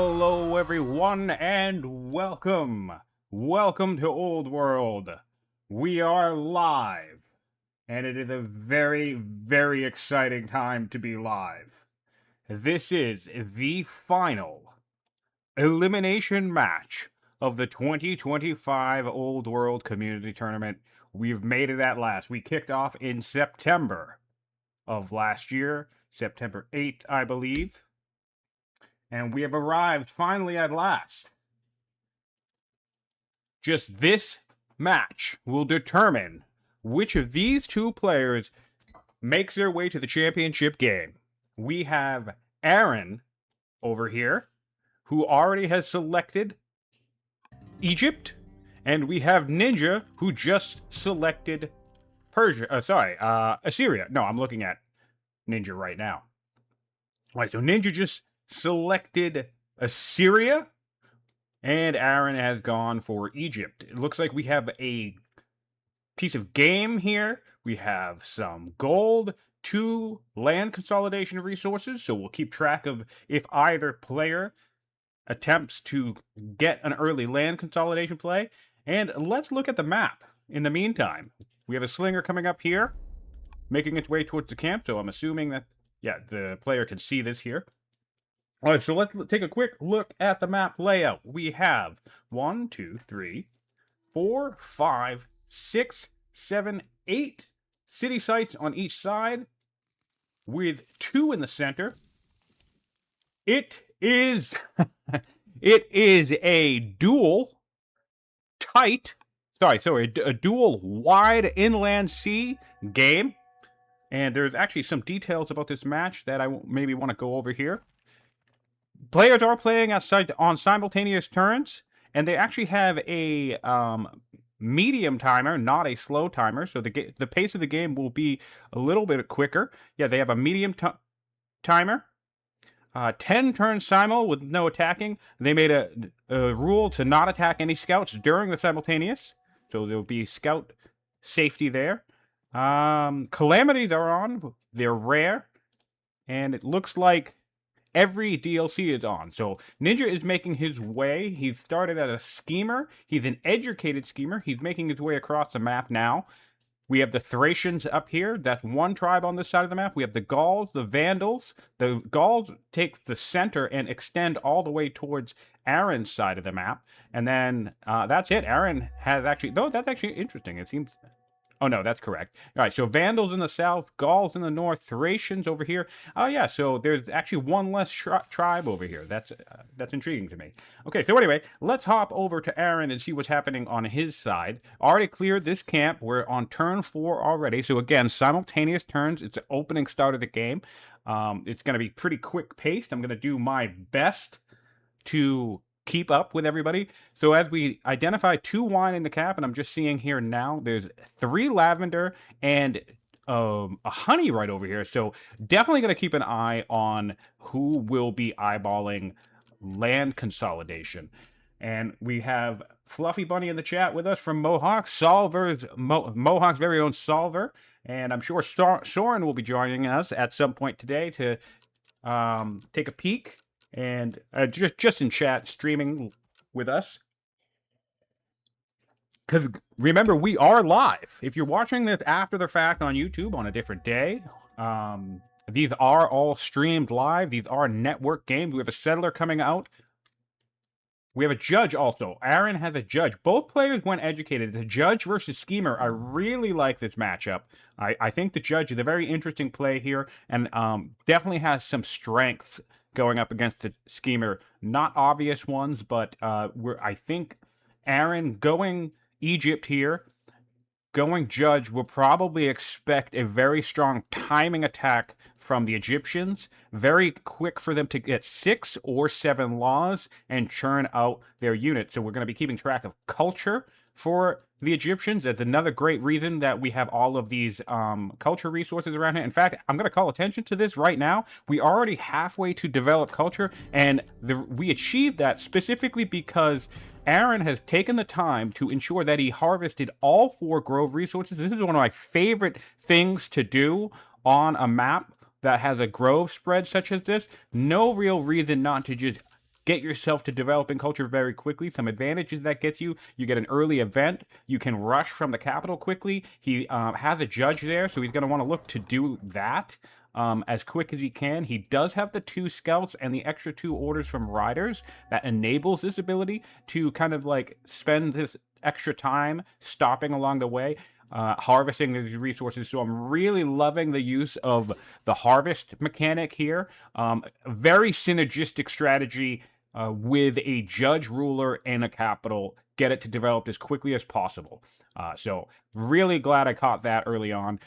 Hello everyone and welcome. Welcome to Old World. We are live and it is a very, very exciting time to be live. This is the final elimination match of the 2025 Old World Community Tournament. We've made it at last. We kicked off in September of last year, September 8th, I believe. And we have arrived finally at last. Just this match will determine which of these two players makes their way to the championship game. We have Aran over here, who already has selected Egypt, and we have Ninjaa, who just selected Assyria. No, I'm looking at Ninjaa right now. All right, so Ninjaa just selected Assyria, and Aran has gone for Egypt. It looks like we have a piece of game here. We have some gold, 2 land consolidation resources, so we'll keep track of if either player attempts to get an early land consolidation play. And let's look at the map in the meantime. We have a slinger coming up here, making its way towards the camp, so I'm assuming that, yeah, the player can see this here. All right, so let's take a quick look at the map layout. We have 1, 2, 3, 4, 5, 6, 7, 8 city sites on each side, with 2 in the center. It is a dual wide inland sea game, and there's actually some details about this match that I maybe want to go over here. Players are playing on simultaneous turns, and they actually have a medium timer, not a slow timer, so the pace of the game will be a little bit quicker. Yeah, they have a medium timer. 10 turns simul with no attacking. They made a rule to not attack any scouts during the simultaneous, so there will be scout safety there. Calamities are on. They're rare, and it looks like every DLC is on. So Ninjaa is making his way. He started as a schemer. He's an educated schemer. He's making his way across the map now. We have the Thracians up here. That's one tribe on this side of the map. We have the Gauls, the Vandals. The Gauls take the center and extend all the way towards Aran's side of the map. And then that's it. Aran has actually... Though, that's actually interesting. It seems... Oh, no, that's correct. All right, so Vandals in the south, Gauls in the north, Thracians over here. Oh, yeah, so there's actually one less tribe over here. That's intriguing to me. Okay, so anyway, let's hop over to Aran and see what's happening on his side. Already cleared this camp. We're on turn 4 already. So, again, simultaneous turns. It's the opening start of the game. It's going to be pretty quick-paced. I'm going to do my best to keep up with everybody. So as we identify 2 wine in the cap, and I'm just seeing here now, there's 3 lavender and a honey right over here. So definitely going to keep an eye on who will be eyeballing land consolidation. And we have Fluffy Bunny in the chat with us from Mohawk, Mohawk's very own Solver. And I'm sure Soren will be joining us at some point today to take a peek. And just in chat, streaming with us. Because remember, we are live. If you're watching this after the fact on YouTube on a different day, these are all streamed live. These are network games. We have a settler coming out. We have a judge also. Aran has a judge. Both players went educated. The judge versus schemer. I really like this matchup. I think the judge is a very interesting play here, and definitely has some strength going up against the schemer. Not obvious ones, but I think Aran going Egypt here, going judge, will probably expect a very strong timing attack from the Egyptians. Very quick for them to get 6 or 7 laws and churn out their units. So we're going to be keeping track of culture for the Egyptians. That's another great reason that we have all of these culture resources around here. In fact, I'm going to call attention to this right now. We already halfway to develop culture, and we achieved that specifically because Aran has taken the time to ensure that he harvested all 4 grove resources. This is one of my favorite things to do on a map that has a grove spread such as this. No real reason not to just get yourself to developing culture very quickly. Some advantages that gets you: you get an early event, you can rush from the capital quickly. He has a judge there, so he's going to want to look to do that as quick as he can. He does have the 2 scouts and the extra 2 orders from riders that enables this ability to kind of like spend this extra time stopping along the way, harvesting these resources. So I'm really loving the use of the harvest mechanic here. Very synergistic strategy with a judge, ruler, and a capital. Get it to develop as quickly as possible. So really glad I caught that early on.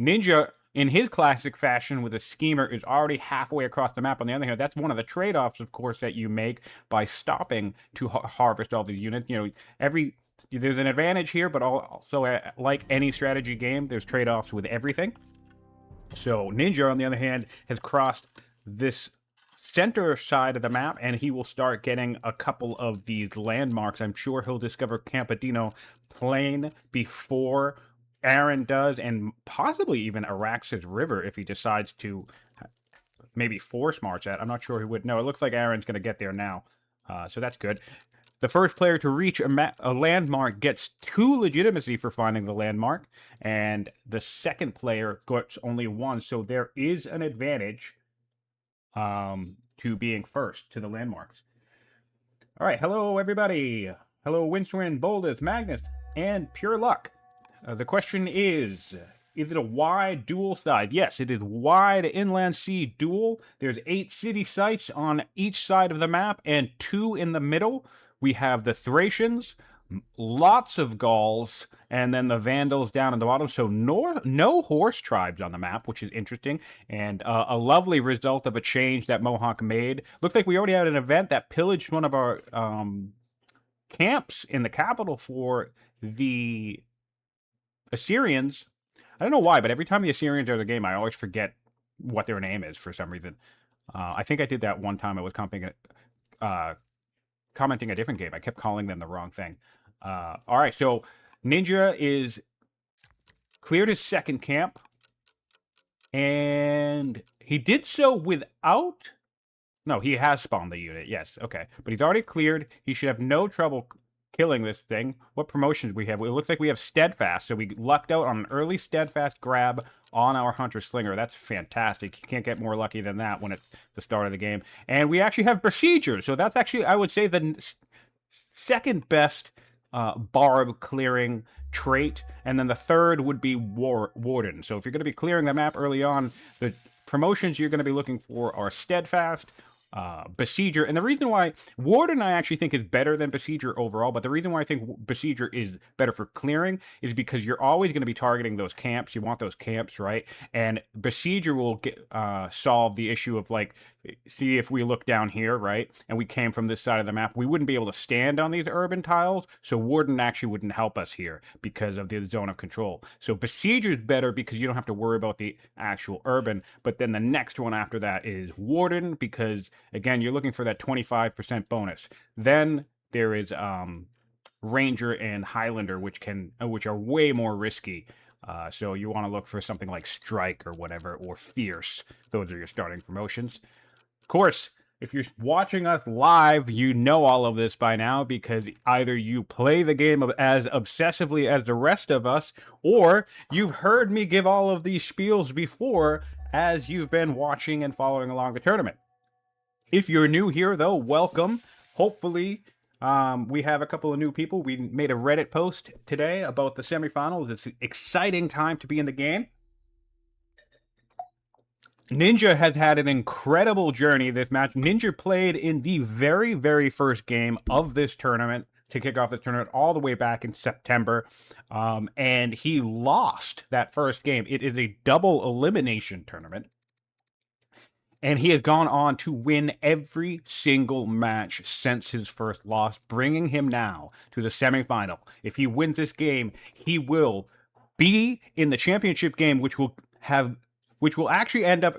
Ninjaa, in his classic fashion with a schemer, is already halfway across the map. On the other hand, that's one of the trade-offs, of course, that you make by stopping to harvest all these units. You know, there's an advantage here, but also, like any strategy game, there's trade-offs with everything. So Ninjaa, on the other hand, has crossed this center side of the map, and he will start getting a couple of these landmarks. I'm sure he'll discover Campadino Plain before Aran does, and possibly even Arax's River if he decides to maybe force march that. I'm not sure he would. No, it looks like Aran's going to get there now, so that's good. The first player to reach a landmark gets 2 legitimacy for finding the landmark, and the second player gets only 1, so there is an advantage to being first to the landmarks. All right, hello everybody. Hello Windswind, Boldus, Magnus, and Pure Luck. The question is it a wide dual side? Yes, it is wide inland sea dual. There's 8 city sites on each side of the map and 2 in the middle. We have the Thracians, lots of Gauls, and then the Vandals down at the bottom. So no horse tribes on the map, which is interesting, and a lovely result of a change that Mohawk made. Looked like we already had an event that pillaged one of our camps in the capital for the Assyrians. I don't know why, but every time the Assyrians are in the game, I always forget what their name is for some reason. I think I did that one time. I was commenting a different game. I kept calling them the wrong thing. All right, so Ninjaa is cleared his second camp, and he did so without... No, he has spawned the unit, yes, okay. But he's already cleared. He should have no trouble killing this thing. What promotions we have? It looks like we have Steadfast, so we lucked out on an early Steadfast grab on our Hunter Slinger. That's fantastic. You can't get more lucky than that when it's the start of the game. And we actually have Besiegers, so that's actually, I would say, the second best barb clearing trait, and then the third would be Warden. So if you're going to be clearing the map early on, the promotions you're going to be looking for are Steadfast, Besieger, and the reason why Warden I actually think is better than Besieger overall, but the reason why I think Besieger is better for clearing is because you're always going to be targeting those camps. You want those camps, right? And Besieger will get solve the issue of, like, see, if we look down here, right, and we came from this side of the map, we wouldn't be able to stand on these urban tiles, so Warden actually wouldn't help us here because of the zone of control. So Besieger is better because you don't have to worry about the actual urban, but then the next one after that is Warden, because again, you're looking for that 25% bonus. Then there is Ranger and Highlander, which are way more risky. So you want to look for something like Strike or whatever, or Fierce. Those are your starting promotions. Of course, if you're watching us live, you know all of this by now, because either you play the game as obsessively as the rest of us, or you've heard me give all of these spiels before as you've been watching and following along the tournament. If you're new here, though, welcome. Hopefully, we have a couple of new people. We made a Reddit post today about the semifinals. It's an exciting time to be in the game. Ninjaa has had an incredible journey this match. Ninjaa played in the very, very first game of this tournament to kick off the tournament all the way back in September. And he lost that first game. It is a double elimination tournament. And he has gone on to win every single match since his first loss, bringing him now to the semifinal. If he wins this game, he will be in the championship game, which will actually end up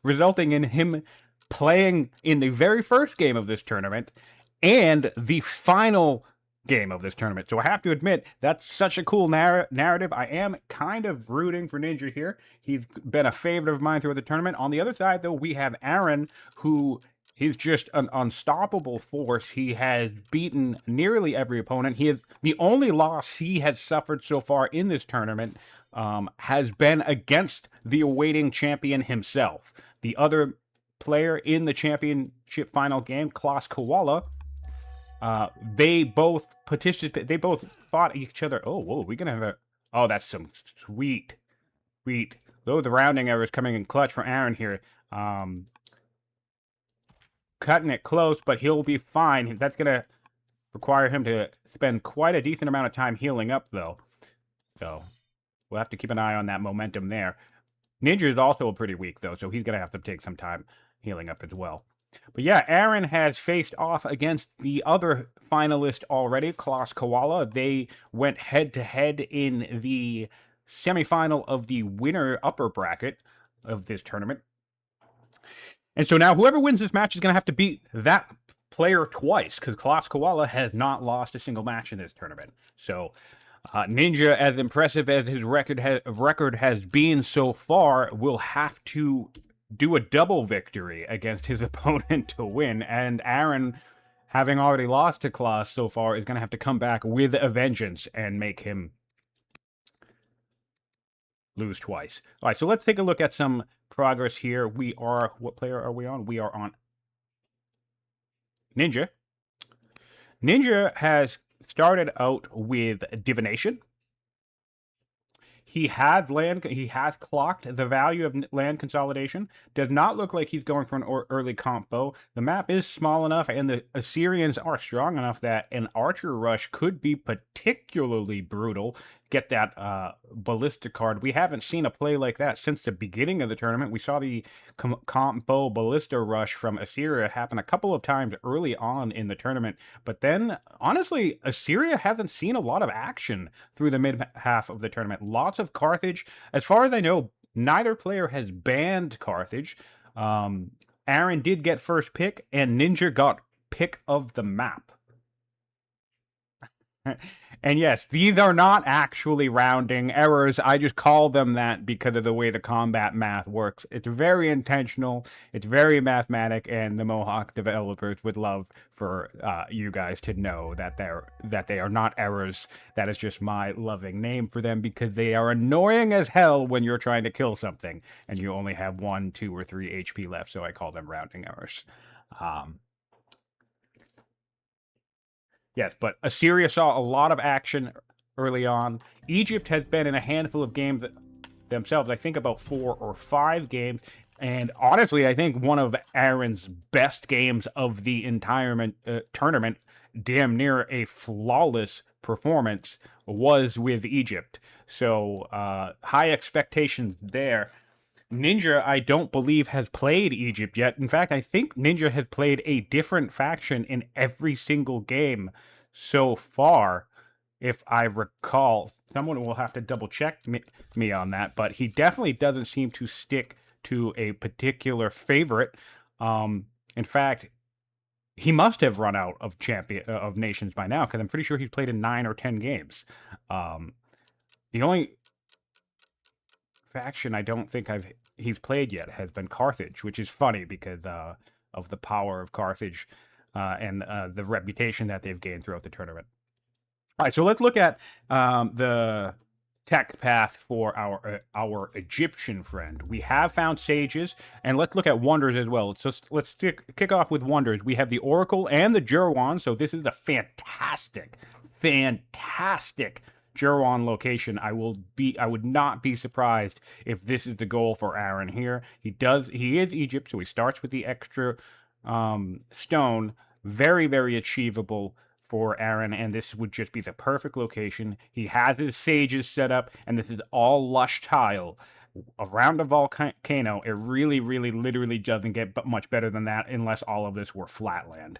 resulting in him playing in the very first game of this tournament and the final game of this tournament. So I have to admit, that's such a cool narrative. I am kind of rooting for Ninjaa here. He's been a favorite of mine throughout the tournament. On the other side, though, we have Aran, who He's just an unstoppable force. He has beaten nearly every opponent. The only loss he has suffered so far in this tournament has been against the awaiting champion himself. The other player in the championship final game, Klaus Koala, they both participated. They both fought each other. Oh, whoa, we're gonna have a. Oh, that's some sweet. Though the rounding errors coming in clutch for Aran here. Cutting it close, but he'll be fine. That's going to require him to spend quite a decent amount of time healing up, though. So we'll have to keep an eye on that momentum there. Ninja is also pretty weak, though, so he's going to have to take some time healing up as well. But yeah, Aran has faced off against the other finalist already, Klaus Koala. They went head-to-head in the semifinal of the winner upper bracket of this tournament. And so now whoever wins this match is going to have to beat that player twice, because Klaus Koala has not lost a single match in this tournament. So Ninja, as impressive as his record has been so far, will have to do a double victory against his opponent to win. And Aran, having already lost to Klaus so far, is going to have to come back with a vengeance and make him lose twice. All right, so let's take a look at some progress here. What player are we on? We are on Ninja. Ninja has started out with divination. He has clocked the value of land consolidation. Does not look like he's going for an early combo. The map is small enough, and the Assyrians are strong enough that an archer rush could be particularly brutal. Get that ballista card. We haven't seen a play like that since the beginning of the tournament. We saw the combo ballista rush from Assyria happen a couple of times early on in the tournament, but then honestly, Assyria hasn't seen a lot of action through the mid half of the tournament. Lots of Carthage. As far as I know, neither player has banned Carthage. Aran did get first pick, and Ninja got pick of the map. And yes, these are not actually rounding errors. I just call them that because of the way the combat math works. It's very intentional. It's very mathematic, and the Mohawk developers would love for you guys to know that they are not errors. That is just my loving name for them, because they are annoying as hell when you're trying to kill something and you only have 1, 2, or 3 HP left. So I call them rounding errors. Yes, but Assyria saw a lot of action early on. Egypt has been in a handful of games themselves. I think about 4 or 5 games. And honestly, I think one of Aran's best games of the entire tournament, damn near a flawless performance, was with Egypt. So high expectations there. Ninja, I don't believe, has played Egypt yet. In fact, I think Ninja has played a different faction in every single game so far, if I recall. Someone will have to double-check me on that, but he definitely doesn't seem to stick to a particular favorite. In fact, he must have run out of of nations by now, because I'm pretty sure he's played in 9 or 10 games. The only faction I don't think he's played yet has been Carthage, which is funny because of the power of Carthage and the reputation that they've gained throughout the tournament. All right, so let's look at the tech path for our Egyptian friend. We have found sages, and let's look at wonders as well. So let's kick off with wonders. We have the Oracle and the Jurwan, so this is a fantastic Jurwan location. I would not be surprised if this is the goal for Aran here. He is Egypt, so he starts with the extra stone. Very, very achievable for Aran, and this would just be the perfect location. He has his sages set up, and this is all lush tile around a volcano. It really, really, literally doesn't get much better than that unless all of this were flatland.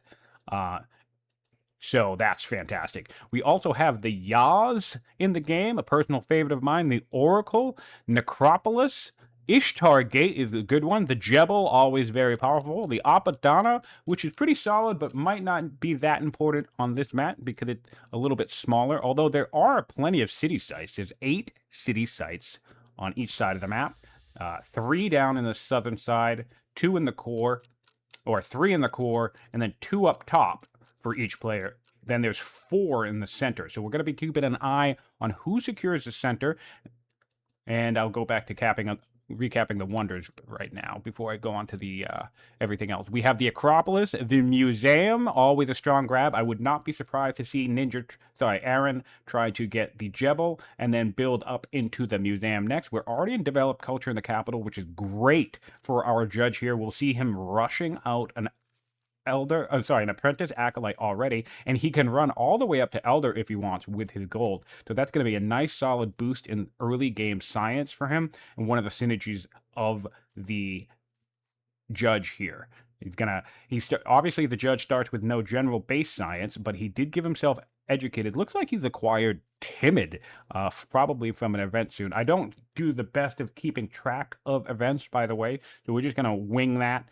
So that's fantastic. We also have the Yaz in the game, a personal favorite of mine. The Oracle, Necropolis, Ishtar Gate is a good one. The Jebel, always very powerful. The Apadana, which is pretty solid, but might not be that important on this map because it's a little bit smaller. Although there are plenty of city sites. There's 8 city sites on each side of the map. 3 down in the southern side, 2 in the core. or 3 in the core, and then 2 up top for each player. Then there's 4 in the center. So we're going to be keeping an eye on who secures the center. And I'll go back to recapping the wonders right now before I go on to the everything else. We have the Acropolis, the Museum, always a strong grab. I would not be surprised to see Aran try to get the Jebel and then build up into the Museum next. We're already in developed culture in the capital, which is great for our judge here. We'll see him rushing out an apprentice acolyte already, and he can run all the way up to elder if he wants with his gold. So that's going to be a nice solid boost in early game science for him, and one of the synergies of the judge here. Obviously the judge starts with no general base science, but he did give himself educated. Looks like he's acquired timid, probably from an event soon. I don't do the best of keeping track of events, by the way, so we're just going to wing that.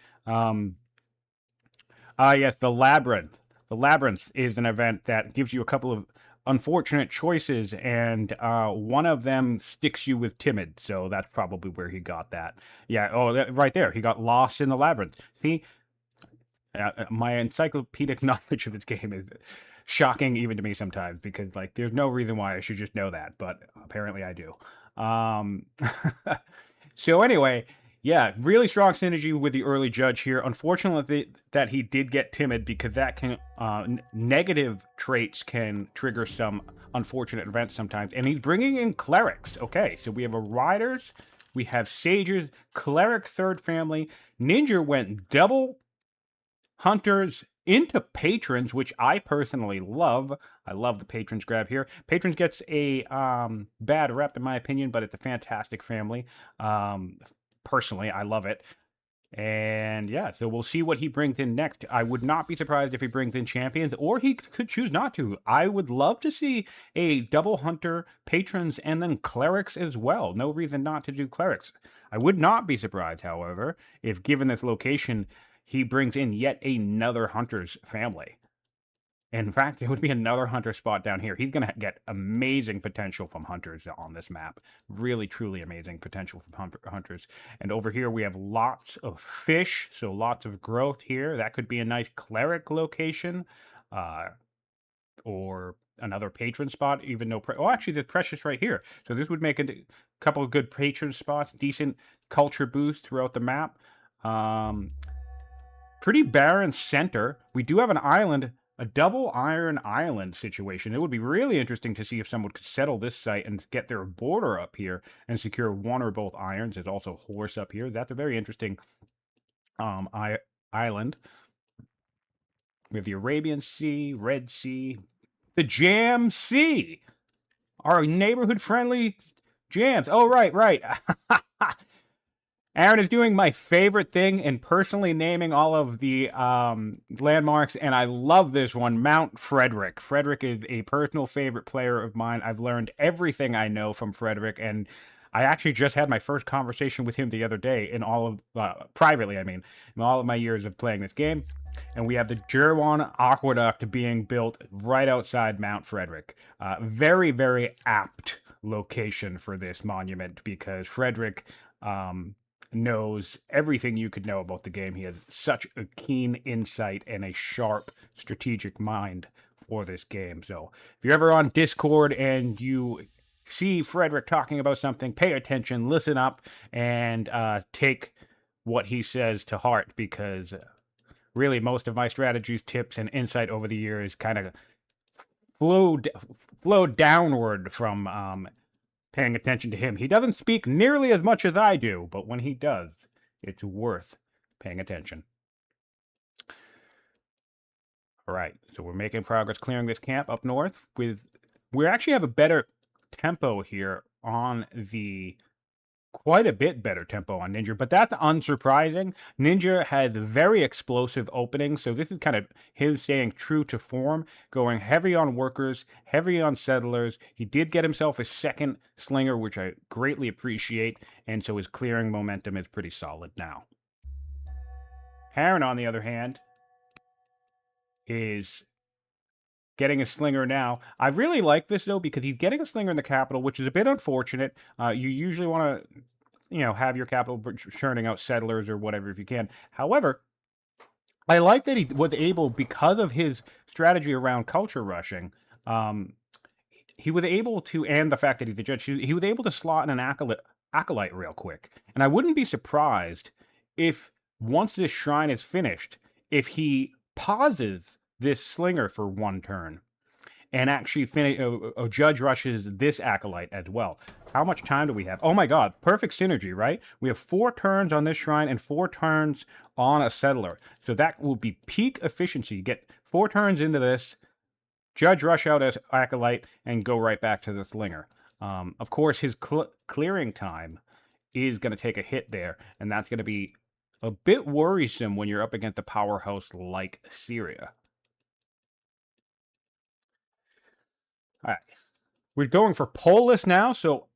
Yes, the Labyrinth. The Labyrinth is an event that gives you a couple of unfortunate choices, and one of them sticks you with timid, so that's probably where he got that. Yeah, right there. He got lost in the Labyrinth. See, my encyclopedic knowledge of this game is shocking even to me sometimes, because, like, there's no reason why I should just know that, but apparently I do. So anyway... Yeah, really strong synergy with the early judge here. Unfortunately, that he did get timid, because that can negative traits can trigger some unfortunate events sometimes. And he's bringing in clerics. Okay, so we have a riders, we have sages, cleric third family. Ninja went double hunters into patrons, which I personally love. I love the patrons grab here. Patrons gets a bad rep in my opinion, but it's a fantastic family. Personally, I love it. And yeah, so we'll see what he brings in next. I would not be surprised if he brings in champions, or he could choose not to. I would love to see a double hunter, patrons, and then clerics as well. No reason not to do clerics. I would not be surprised, however, if given this location, he brings in yet another hunter's family. In fact, there would be another hunter spot down here. He's going to get amazing potential from hunters on this map. Really, truly amazing potential from hunters. And over here, we have lots of fish, so lots of growth here. That could be a nice cleric location, or another patron spot, even though... actually, there's precious right here. So this would make a couple of good patron spots, decent culture boost throughout the map. Pretty barren center. We do have an island... a double iron island situation. It would be really interesting to see if someone could settle this site and get their border up here and secure one or both irons. There's also horse up here. That's a very interesting island. We have the Arabian Sea, Red Sea, the Jam Sea. Our neighborhood-friendly jams. Oh, right. Aran is doing my favorite thing in personally naming all of the landmarks, and I love this one, Mount Frederick. Frederick is a personal favorite player of mine. I've learned everything I know from Frederick, and I actually just had my first conversation with him the other day in all of, privately, I mean, in all of my years of playing this game. And we have the Jerwan Aqueduct being built right outside Mount Frederick. Very, very apt location for this monument, because Frederick... knows everything you could know about the game. He has such a keen insight and a sharp strategic mind for this game. So if you're ever on Discord and you see Frederick talking about something, pay attention, listen up, and take what he says to heart, because really most of my strategies, tips, and insight over the years kind of flowed downward from paying attention to him. He doesn't speak nearly as much as I do, but when he does, it's worth paying attention. All right, so we're making progress clearing this camp up north. We actually have a better tempo here on the... quite a bit better tempo on Ninja, but that's unsurprising. Ninja has very explosive openings, so this is kind of him staying true to form, going heavy on workers, heavy on settlers. He did get himself a second slinger, which I greatly appreciate, and so his clearing momentum is pretty solid now. Aran, on the other hand, is getting a slinger now. I really like this, though, because he's getting a slinger in the capital, which is a bit unfortunate. You usually want to, have your capital churning out settlers or whatever if you can. However, I like that he was able, because of his strategy around culture rushing, he was able to, and the fact that he's a judge, he was able to slot in an acolyte real quick. And I wouldn't be surprised if, once this shrine is finished, if he pauses this slinger for one turn and actually a judge rushes this acolyte as well. How much time do we have? Oh my god, perfect synergy, right? We have 4 turns on this shrine and 4 turns on a settler. So that will be peak efficiency. Get 4 turns into this, judge rush out as acolyte, and go right back to the slinger. Of course, his clearing time is going to take a hit there, and that's going to be a bit worrisome when you're up against a powerhouse like Syria. All right. We're going for Polis now, so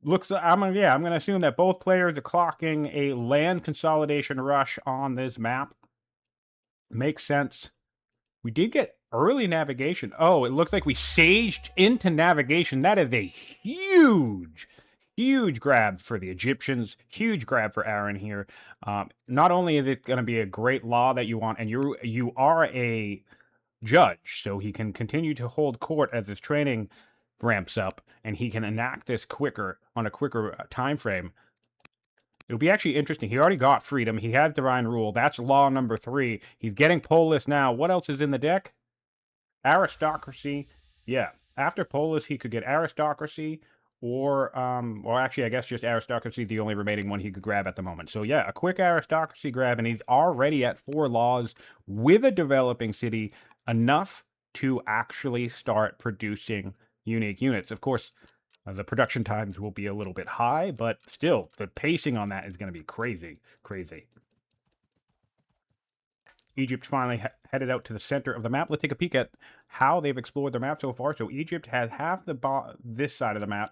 I'm gonna assume that both players are clocking a land consolidation rush on this map. Makes sense. We did get early navigation. Oh, it looks like we saged into navigation. That is a huge grab for the Egyptians. Huge grab for Aran here. Not only is it going to be a great law that you want, and you are a judge, so he can continue to hold court as his training ramps up, and he can enact this on a quicker time frame. It'll be actually interesting. He already got freedom. He had divine rule. That's law number 3. He's getting Polis now. What else is in the deck? Aristocracy. Yeah. After Polis, he could get aristocracy, or actually, I guess just aristocracy, the only remaining one he could grab at the moment. So yeah, a quick aristocracy grab, and he's already at 4 laws with a developing city, enough to actually start producing unique units. Of course, the production times will be a little bit high, but still, the pacing on that is going to be crazy. Egypt finally headed out to the center of the map. Let's take a peek at how they've explored the map so far. So Egypt has half this side of the map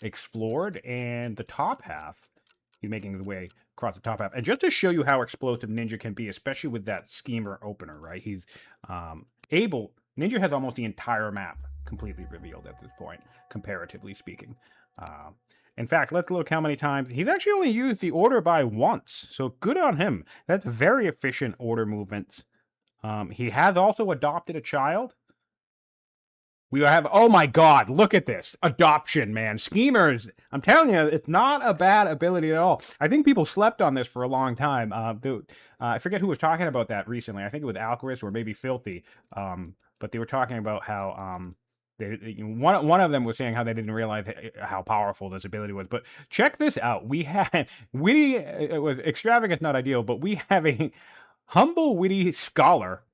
explored, and the top half, he's making his way across the top half. And just to show you how explosive Ninja can be, especially with that schemer opener, right? He's Ninja has almost the entire map completely revealed at this point, comparatively speaking. In fact, let's look how many times. He's actually only used the order by once, so good on him. That's very efficient order movements. He has also adopted a child. We have, oh my god, look at this. Adoption, man. Schemers. I'm telling you, it's not a bad ability at all. I think people slept on this for a long time. I forget who was talking about that recently. I think it was Alcaris or maybe Filthy. But they were talking about how one of them was saying how they didn't realize how powerful this ability was. But check this out. It was extravagant, not ideal, but we have a humble, witty scholar.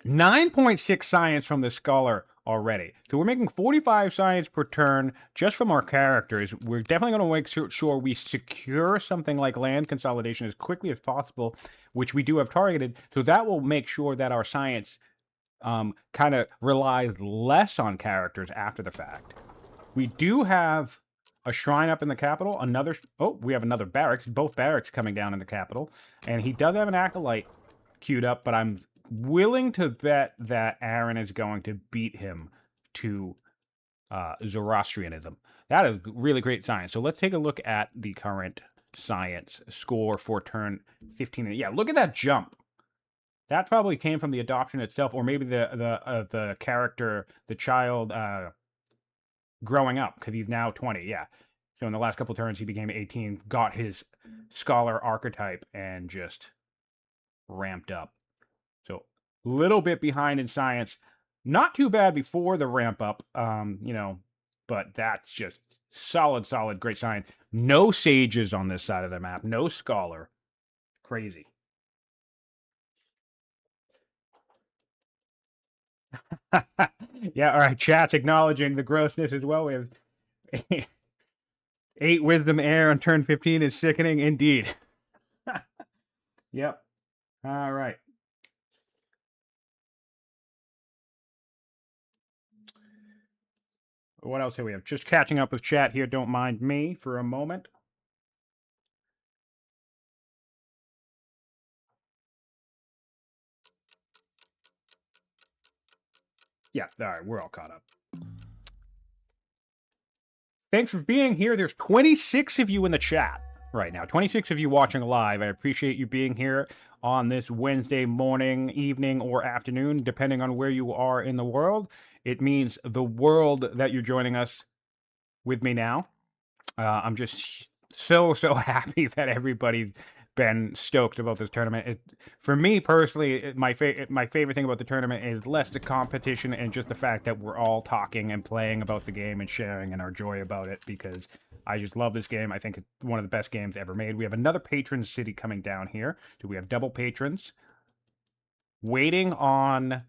9.6 science from the scholar already. So we're making 45 science per turn just from our characters. We're definitely going to make sure we secure something like land consolidation as quickly as possible, which we do have targeted. So that will make sure that our science kind of relies less on characters after the fact. We do have a shrine up in the capital. We have another barracks. Both barracks coming down in the capital. And he does have an acolyte queued up, but I'm willing to bet that Aran is going to beat him to Zoroastrianism. That is really great science. So let's take a look at the current science score for turn 15. Yeah, look at that jump. That probably came from the adoption itself, or maybe the character, the child, growing up, because he's now 20. Yeah. So in the last couple turns, he became 18, got his scholar archetype, and just ramped up. So a little bit behind in science. Not too bad before the ramp up, but that's just solid, great science. No sages on this side of the map. No scholar. Crazy. Yeah, all right. Chat's acknowledging the grossness as well. We have 8 wisdom air on turn 15 is sickening indeed. Yep. All right. What else do we have? Just catching up with chat here. Don't mind me for a moment. Yeah, all right. We're all caught up. Thanks for being here. There's 26 of you in the chat. right now. 26 of you watching live. I appreciate you being here on this Wednesday morning, evening, or afternoon, depending on where you are in the world. It means the world that you're joining us with me now. I'm just so happy that everybody's been stoked about this tournament. For me personally, my favorite thing about the tournament is less the competition and just the fact that we're all talking and playing about the game and sharing in our joy about it, because I just love this game. I think it's one of the best games ever made. We have another patron city coming down here. Do we have double patrons? Waiting on...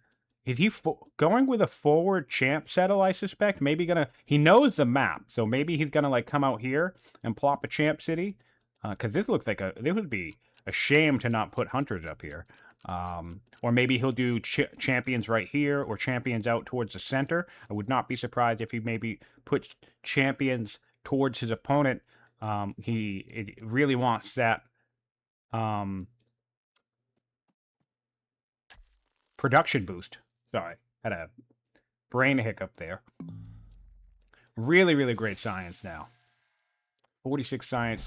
Is he going with a forward champ settle, I suspect? Maybe gonna... He knows the map, so maybe he's gonna, like, come out here and plop a champ city. Because this looks like a... This would be a shame to not put hunters up here. Or maybe he'll do champions right here, or champions out towards the center. I would not be surprised if he maybe puts champions towards his opponent. He really wants that... production boost. Sorry, had a brain hiccup there. Really, really great science now. 46 science.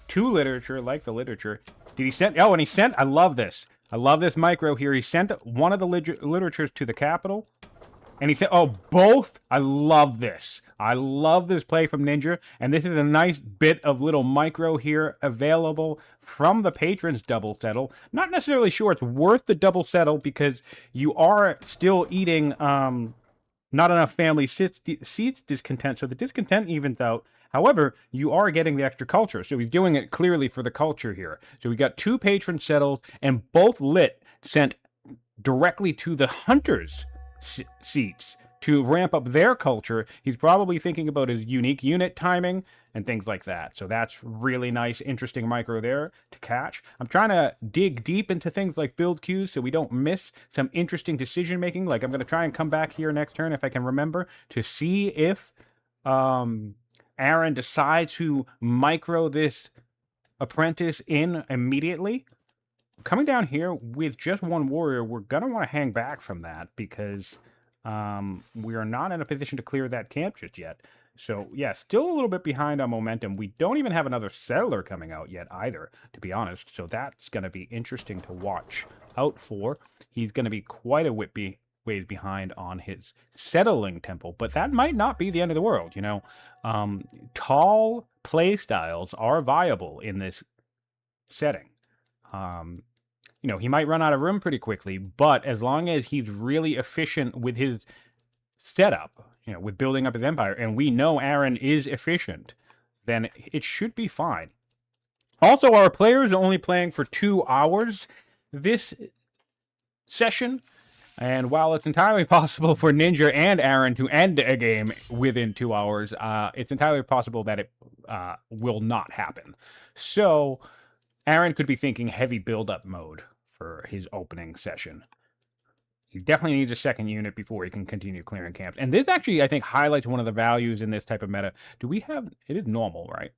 2 literature, like the literature. Did he send... Oh, and he sent... I love this. I love this micro here. He sent one of the literatures to the capital. And he said, oh, both? I love this. I love this play from Ninja. And this is a nice bit of little micro here available from the patrons double settle. Not necessarily sure it's worth the double settle, because you are still eating not enough family seats discontent. So the discontent evens out. However, you are getting the extra culture. So he's doing it clearly for the culture here. So we got 2 patron settles, and both lit sent directly to the hunters' seats to ramp up their culture. He's probably thinking about his unique unit timing and things like that. So that's really nice, interesting micro there to catch. I'm trying to dig deep into things like build queues so we don't miss some interesting decision making. Like, I'm going to try and come back here next turn, if I can remember, to see if Aran decides to micro this apprentice in immediately. Coming down here with just 1 warrior, we're going to want to hang back from that, because we are not in a position to clear that camp just yet. So, yeah, still a little bit behind on momentum. We don't even have another settler coming out yet either, to be honest. So that's going to be interesting to watch out for. He's going to be quite a ways behind on his settling temple, but that might not be the end of the world, you know. Tall play styles are viable in this setting. You know, he might run out of room pretty quickly, but as long as he's really efficient with his setup, you know, with building up his empire, and we know Aran is efficient, then it should be fine. Also, our players are only playing for 2 hours this session, and while it's entirely possible for Ninja and Aran to end a game within 2 hours, it's entirely possible that it will not happen. So Aran could be thinking heavy build-up mode for his opening session. He definitely needs a second unit before he can continue clearing camps. And this actually, I think, highlights one of the values in this type of meta. Do we have... It is normal, right?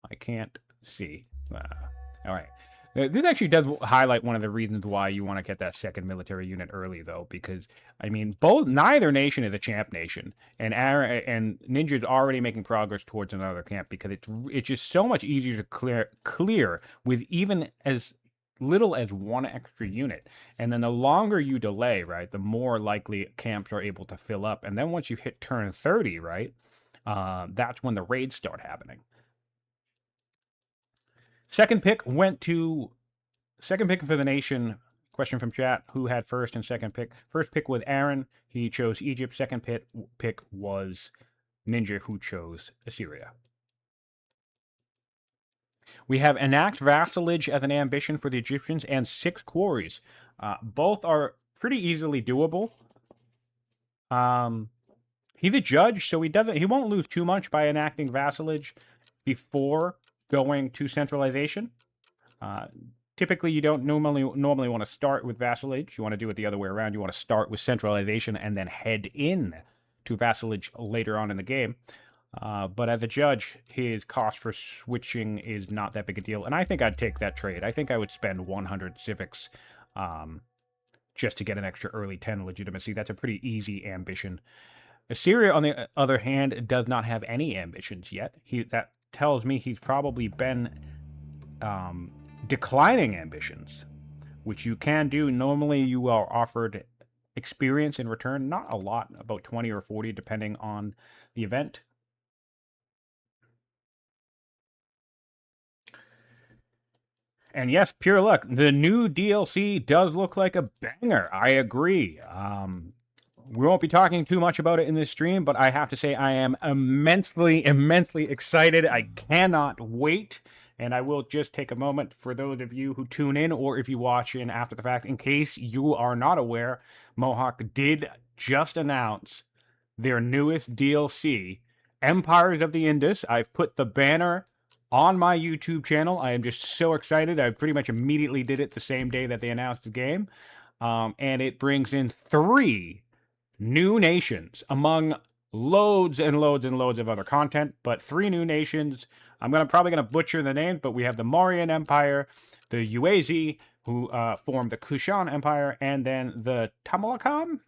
I can't see. All right. This actually does highlight one of the reasons why you want to get that second military unit early, though, because, I mean, neither nation is a champ nation, and Ninja is already making progress towards another camp, because it's just so much easier to clear with even as little as 1 extra unit. And then the longer you delay, right, the more likely camps are able to fill up. And then once you hit turn 30, right, that's when the raids start happening. Second pick for the nation. Question from chat: who had first and second pick? First pick was Aran. He chose Egypt. Second pick was Ninja, who chose Assyria. We have enact vassalage as an ambition for the Egyptians and 6 quarries. Both are pretty easily doable. He's a judge, so he won't lose too much by enacting vassalage before going to centralization. Typically, you don't normally want to start with vassalage. You want to do it the other way around. You want to start with centralization and then head in to vassalage later on in the game. But as a judge, his cost for switching is not that big a deal. And I think I'd take that trade. I think I would spend 100 civics just to get an extra early 10 legitimacy. That's a pretty easy ambition. Assyria, on the other hand, does not have any ambitions yet. That tells me he's probably been declining ambitions, which you can do. Normally, you are offered experience in return, not a lot, about 20 or 40, depending on the event. And yes, pure luck. The new DLC does look like a banger. I agree. We won't be talking too much about it in this stream, but I have to say I am immensely, immensely excited. I cannot wait. And I will just take a moment for those of you who tune in, or if you watch in after the fact, in case you are not aware, Mohawk did just announce their newest DLC, Empires of the Indus. I've put the banner on my YouTube channel. I am just so excited. I pretty much immediately did it the same day that they announced the game. And it brings in 3 new nations among loads and loads and loads of other content, but 3 new nations. I'm probably gonna butcher the names, but we have the Mauryan Empire, the Uazi, who formed the Kushan Empire, and then the Tamalakam.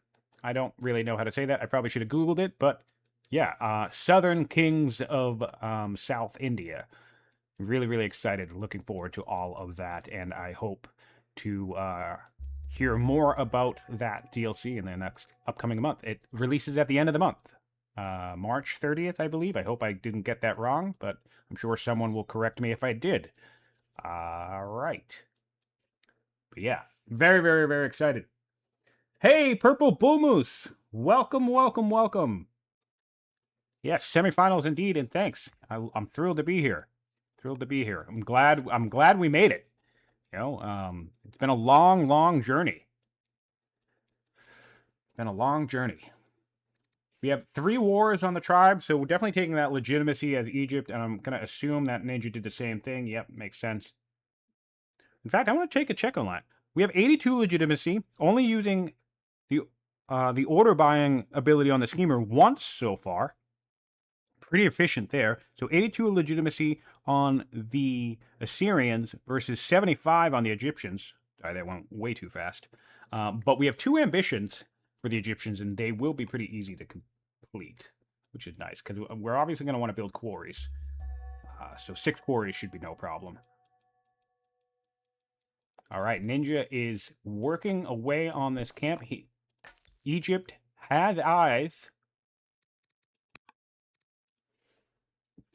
I don't really know how to say that. I probably should have Googled it, but yeah, Southern Kings of South India. Really, really excited. Looking forward to all of that, and I hope to hear more about that DLC in the next upcoming month. It releases at the end of the month, March 30th, I believe. I hope I didn't get that wrong, but I'm sure someone will correct me if I did. All right. But yeah, very, very, very excited. Hey, Purple Bull Moose! Welcome, welcome, welcome. Yes, semifinals indeed, and thanks. I'm thrilled to be here. Thrilled to be here. I'm glad we made it. You know, it's been a long, long journey. Been a long journey. We have 3 wars on the tribe, so we're definitely taking that legitimacy as Egypt, and I'm going to assume that Ninja did the same thing. Yep, makes sense. In fact, I want to take a check on that. We have 82 legitimacy, only using the order buying ability on the schemer once so far. Pretty efficient there. So 82 legitimacy on the Assyrians versus 75 on the Egyptians. Sorry, that went way too fast. But we have 2 ambitions for the Egyptians, and they will be pretty easy to complete, which is nice, because we're obviously going to want to build quarries. So 6 quarries should be no problem. All right, Ninja is working away on this camp. Egypt has eyes.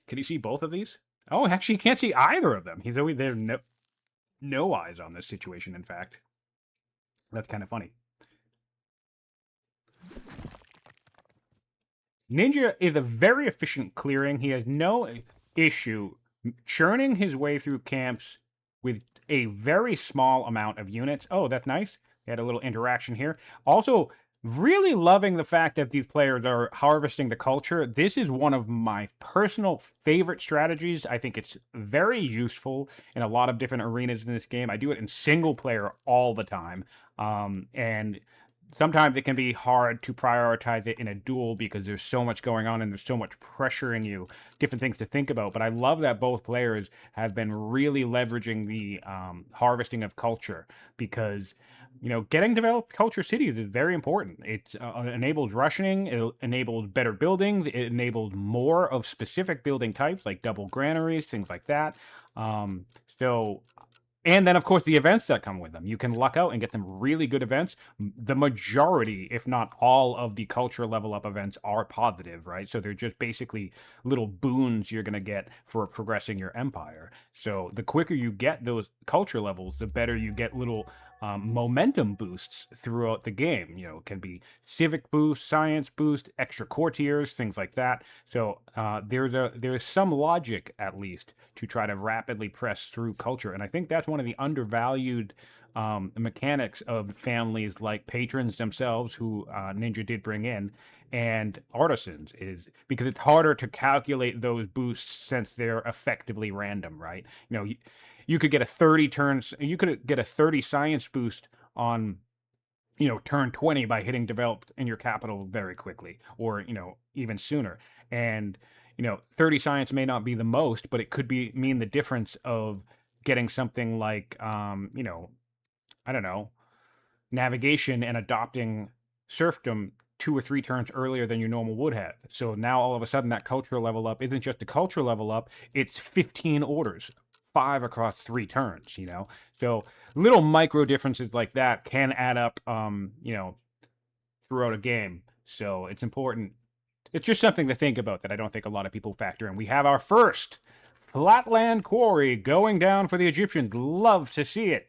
Can you see both of these? Oh, actually, you can't see either of them. He's always there. No eyes on this situation, in fact. That's kind of funny. Ninja is a very efficient clearing. He has no issue churning his way through camps with a very small amount of units. Oh, that's nice. We had a little interaction here. Also, really loving the fact that these players are harvesting the culture. This is one of my personal favorite strategies. I think it's very useful in a lot of different arenas in this game. I do it in single player all the time. And sometimes it can be hard to prioritize it in a duel because there's so much going on and there's so much pressuring you, different things to think about. But I love that both players have been really leveraging the harvesting of culture, because getting developed culture cities is very important. It enables rushing, it enables better buildings, it enables more of specific building types like double granaries, things like that. And then, of course, the events that come with them. You can luck out and get some really good events. The majority, if not all, of the culture level up events are positive, right? So they're just basically little boons you're going to get for progressing your empire. So the quicker you get those culture levels, the better you get little momentum boosts throughout the game. It can be civic boost, science boost, extra courtiers, things like that. So there's some logic, at least, to try to rapidly press through culture, and I think that's one of the undervalued mechanics of families like patrons themselves, who Ninja did bring in, and artisans, is because it's harder to calculate those boosts since they're effectively random, right? You could get a 30 science boost on turn 20 by hitting developed in your capital very quickly, or even sooner. And 30 science may not be the most, but it could mean the difference of getting something like I don't know, navigation and adopting serfdom 2 or 3 turns earlier than you normal would have. So now all of a sudden that cultural level up isn't just a cultural level up, it's 15 orders, 5 across 3 turns, you know? So little micro differences like that can add up, you know, throughout a game. So it's important. It's just something to think about that I don't think a lot of people factor in. We have our first flatland quarry going down for the Egyptians. Love to see it.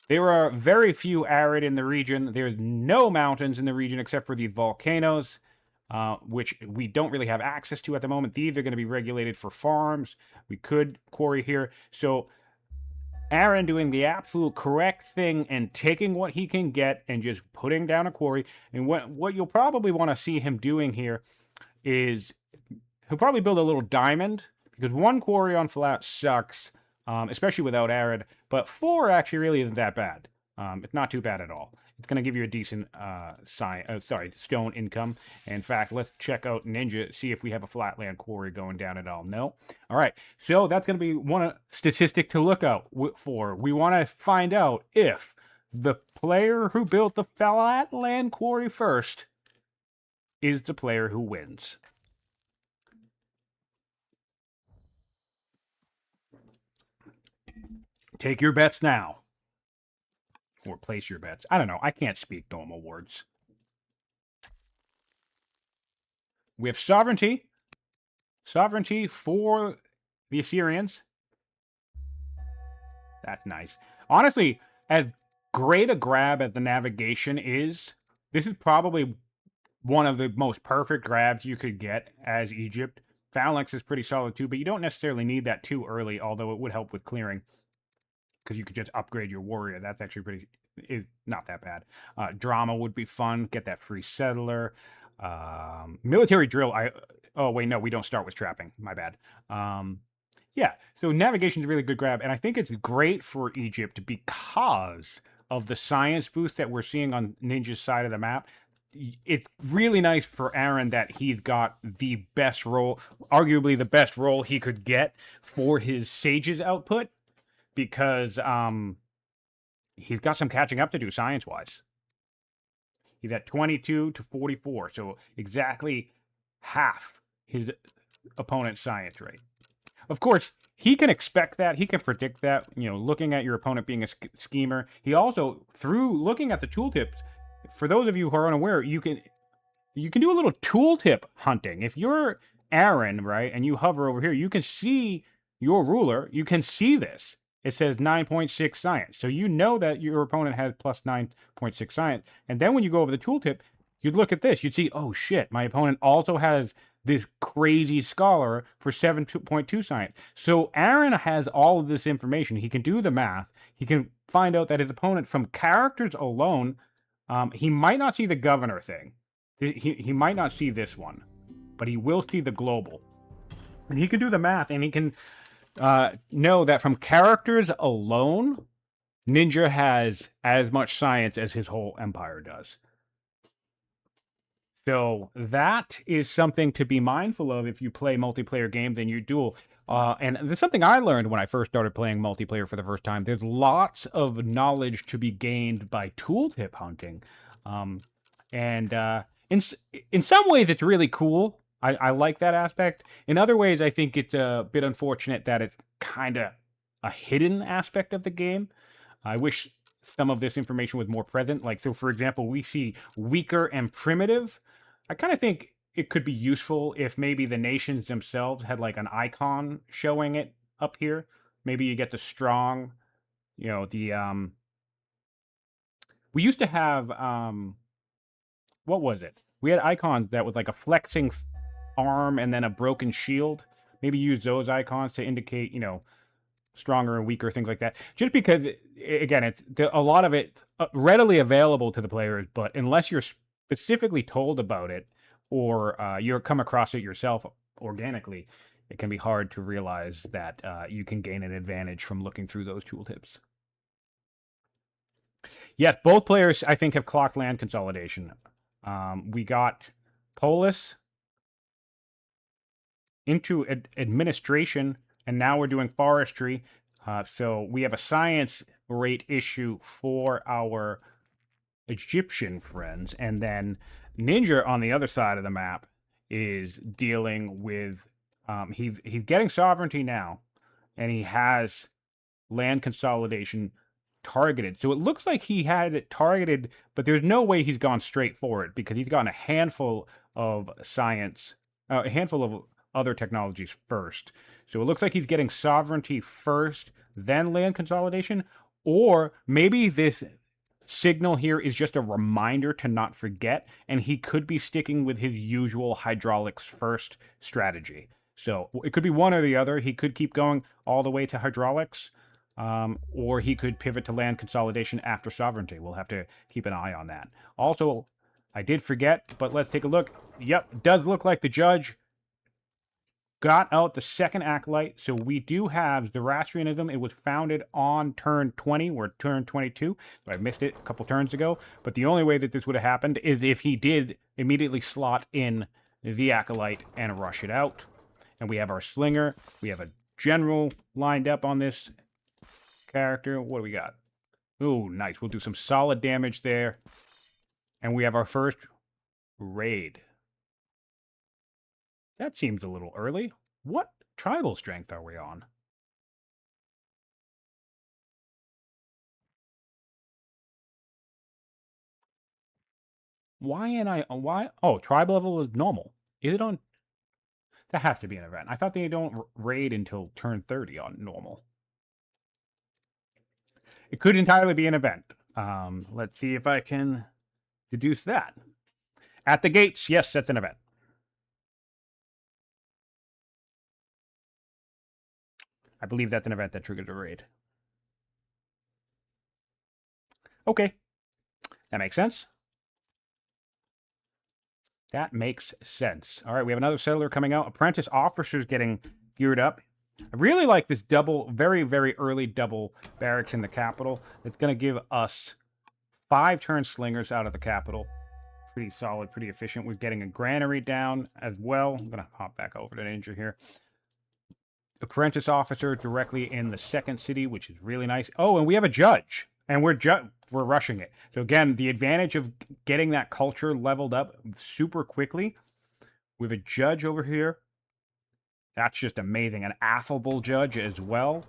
There are very few arid in the region. There's no mountains in the region except for these volcanoes, which we don't really have access to at the moment. These are going to be regulated for farms. We could quarry here. So Aran doing the absolute correct thing and taking what he can get and just putting down a quarry. And what you'll probably want to see him doing here is he'll probably build a little diamond, because 1 quarry on flat sucks, especially without arid, but 4 actually really isn't that bad. It's not too bad at all. It's going to give you a decent stone income. In fact, let's check out Ninjaa, see if we have a flatland quarry going down at all. No? All right, so that's going to be one statistic to look out for. We want to find out if the player who built the flatland quarry first is the player who wins. Take your bets now. Or place your bets. I don't know. I can't speak normal words. We have sovereignty. Sovereignty for the Assyrians. That's nice. Honestly, as great a grab as the navigation is, this is probably one of the most perfect grabs you could get as Egypt. Phalanx is pretty solid too, but you don't necessarily need that too early, although it would help with clearing, because you could just upgrade your warrior. That's actually not that bad. Drama would be fun. Get that free settler. Military drill. Oh, wait, no, we don't start with trapping. My bad. Yeah, so navigation is a really good grab, and I think it's great for Egypt because of the science boost that we're seeing on Ninjaa's side of the map. It's really nice for Aran that he's got the best role, arguably the best role he could get for his Sage's output, because he's got some catching up to do science-wise. He's at 22 to 44, so exactly half his opponent's science rate. Of course, he can expect that. He can predict that, you know, looking at your opponent being a schemer. He also, through looking at the tooltips, for those of you who are unaware, you can do a little tooltip hunting. If you're Aran, right, and you hover over here, you can see your ruler. You can see this. It says 9.6 science. So you know that your opponent has plus 9.6 science. And then when you go over the tooltip, you'd look at this. You'd see, oh shit, my opponent also has this crazy scholar for 7.2 science. So Aran has all of this information. He can do the math. He can find out that his opponent, from characters alone, he might not see the governor thing. He might not see this one, but he will see the global. And he can do the math, and he can know that from characters alone, Ninjaa has as much science as his whole empire does. So that is something to be mindful of if you play multiplayer games and you duel. And there's something I learned when I first started playing multiplayer for the first time. There's lots of knowledge to be gained by tooltip hunting. In some ways, it's really cool. I like that aspect. In other ways, I think it's a bit unfortunate that it's kind of a hidden aspect of the game. I wish some of this information was more present. Like, so for example, we see weaker and primitive. I kind of think it could be useful if maybe the nations themselves had like an icon showing it up here. Maybe you get the strong, you know, the, we used to have, what was it? We had icons that was like a flexing arm and then a broken shield. Maybe use those icons to indicate, you know, stronger and weaker, things like that. Just because, again, it's a lot of it readily available to the players, but unless you're specifically told about it or you come across it yourself organically, it can be hard to realize that you can gain an advantage from looking through those tooltips. Yes, both players, I think, have clocked land consolidation. We got Polis into administration, and now we're doing forestry. So we have a science rate issue for our Egyptian friends, and then Ninja on the other side of the map is dealing with he's getting sovereignty now, and he has land consolidation targeted. So it looks like he had it targeted, but there's no way he's gone straight for it because he's gotten a handful of science, a handful of other technologies first. So it looks like he's getting sovereignty first, then land consolidation, or maybe this signal here is just a reminder to not forget, and he could be sticking with his usual hydraulics first strategy. So it could be one or the other. He could keep going all the way to hydraulics, or he could pivot to land consolidation after sovereignty. We'll have to keep an eye on that. Also, I did forget, but let's take a look. Yep, does look like the judge got out the second acolyte. So we do have Zoroastrianism. It was founded on turn 20 or turn 22. So I missed it a couple turns ago. But the only way that this would have happened is if he did immediately slot in the acolyte and rush it out. And we have our slinger. We have a general lined up on this character. What do we got? Ooh, nice. We'll do some solid damage there. And we have our first raid. That seems a little early. What tribal strength are we on? Why? Oh, tribe level is normal. Is it on? That has to be an event. I thought they don't raid until turn 30 on normal. It could entirely be an event. Let's see if I can deduce that. At the gates, yes, that's an event. I believe that's an event that triggers a raid. Okay. That makes sense. That makes sense. All right, we have another settler coming out. Apprentice officers getting geared up. I really like this double, very, very early double barracks in the capital. It's going to give us 5 turn slingers out of the capital. Pretty solid, pretty efficient. We're getting a granary down as well. I'm going to hop back over to Ninja here. Apprentice officer directly in the second city, which is really nice. Oh, and we have a judge. And we're rushing it. So again, the advantage of getting that culture leveled up super quickly. We have a judge over here. That's just amazing. An affable judge as well.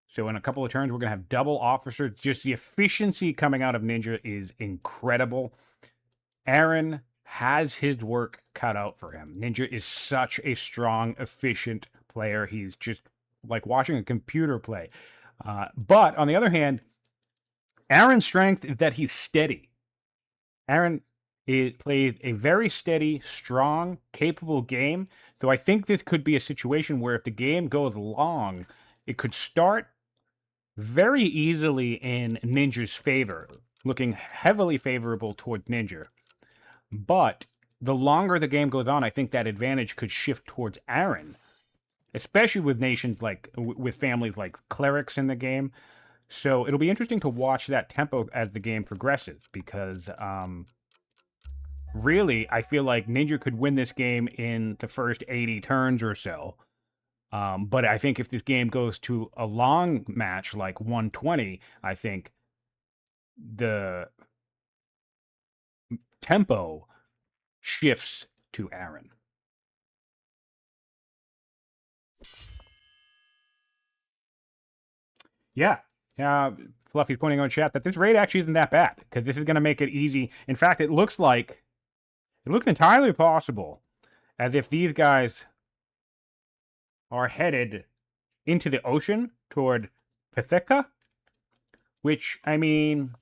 So in a couple of turns, we're going to have double officers. Just the efficiency coming out of Ninja is incredible. Aran has his work cut out for him. Ninja is such a strong, efficient player. He's just like watching a computer play. But on the other hand, Aran's strength is that he's steady. Aran plays a very steady, strong, capable game. So I think this could be a situation where if the game goes long, it could start very easily in Ninja's favor, looking heavily favorable toward Ninja. But the longer the game goes on, I think that advantage could shift towards Aran, especially with nations like, with families like clerics in the game. So it'll be interesting to watch that tempo as the game progresses, because really, I feel like Ninja could win this game in the first 80 turns or so. But I think if this game goes to a long match, like 120, I think the tempo shifts to Aran. Yeah. Fluffy's pointing out in chat that this raid actually isn't that bad, because this is going to make it easy. In fact, it looks entirely possible as if these guys are headed into the ocean toward Pitheca, which, I mean,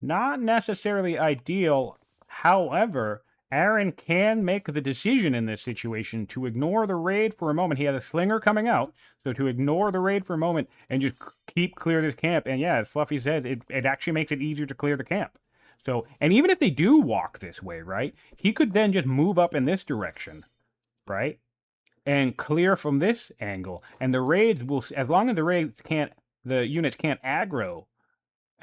not necessarily ideal. However, Aran can make the decision in this situation to ignore the raid for a moment. He has a slinger coming out, so to ignore the raid for a moment and just keep clear this camp. And yeah, as Fluffy said, it actually makes it easier to clear the camp. So, and even if they do walk this way, right, he could then just move up in this direction, right, and clear from this angle. And the raids will, as long as the units can't aggro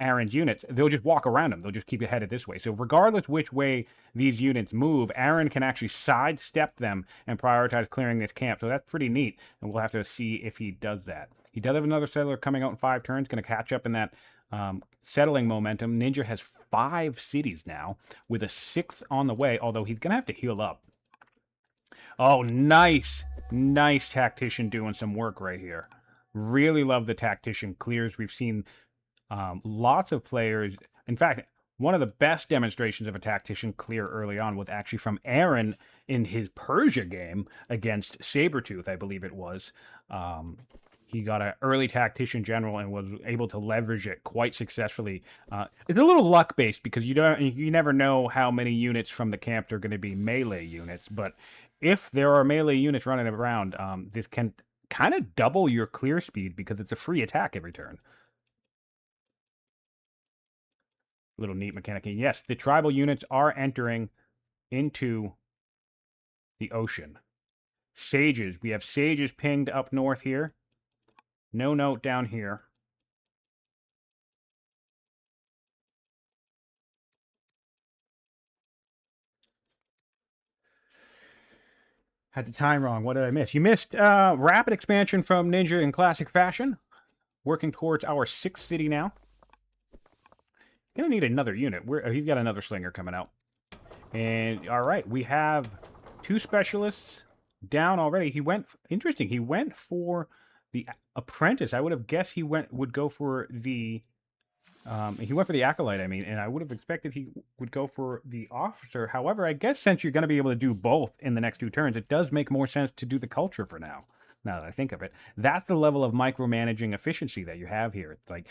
Aran's units, they'll just walk around him. They'll just keep headed this way. So regardless which way these units move, Aran can actually sidestep them and prioritize clearing this camp. So that's pretty neat, and we'll have to see if he does that. He does have another settler coming out in 5 turns, going to catch up in that settling momentum. Ninja has 5 cities now, with a 6th on the way, although he's going to have to heal up. Oh, nice. Nice tactician doing some work right here. Really love the tactician clears. We've seen lots of players. In fact, one of the best demonstrations of a tactician clear early on was actually from Aran in his Persia game against Sabretooth, I believe it was. He got an early tactician general and was able to leverage it quite successfully. It's a little luck based because you never know how many units from the camp are going to be melee units. But if there are melee units running around, this can kind of double your clear speed because it's a free attack every turn. Little neat mechanic. And yes, the tribal units are entering into the ocean. Sages. We have sages pinged up north here. No note down here. Had the time wrong. What did I miss? You missed rapid expansion from Ninja in classic fashion. Working towards our 6th city now. Gonna need another unit. He's got another slinger coming out. And all right, we have 2 specialists down already. He went interesting. He went for the apprentice. I would have guessed he would go for the acolyte, I mean, and I would have expected he would go for the officer. However, I guess since you're going to be able to do both in the next 2 turns, it does make more sense to do the culture for now. Now that I think of it, that's the level of micromanaging efficiency that you have here. It's like,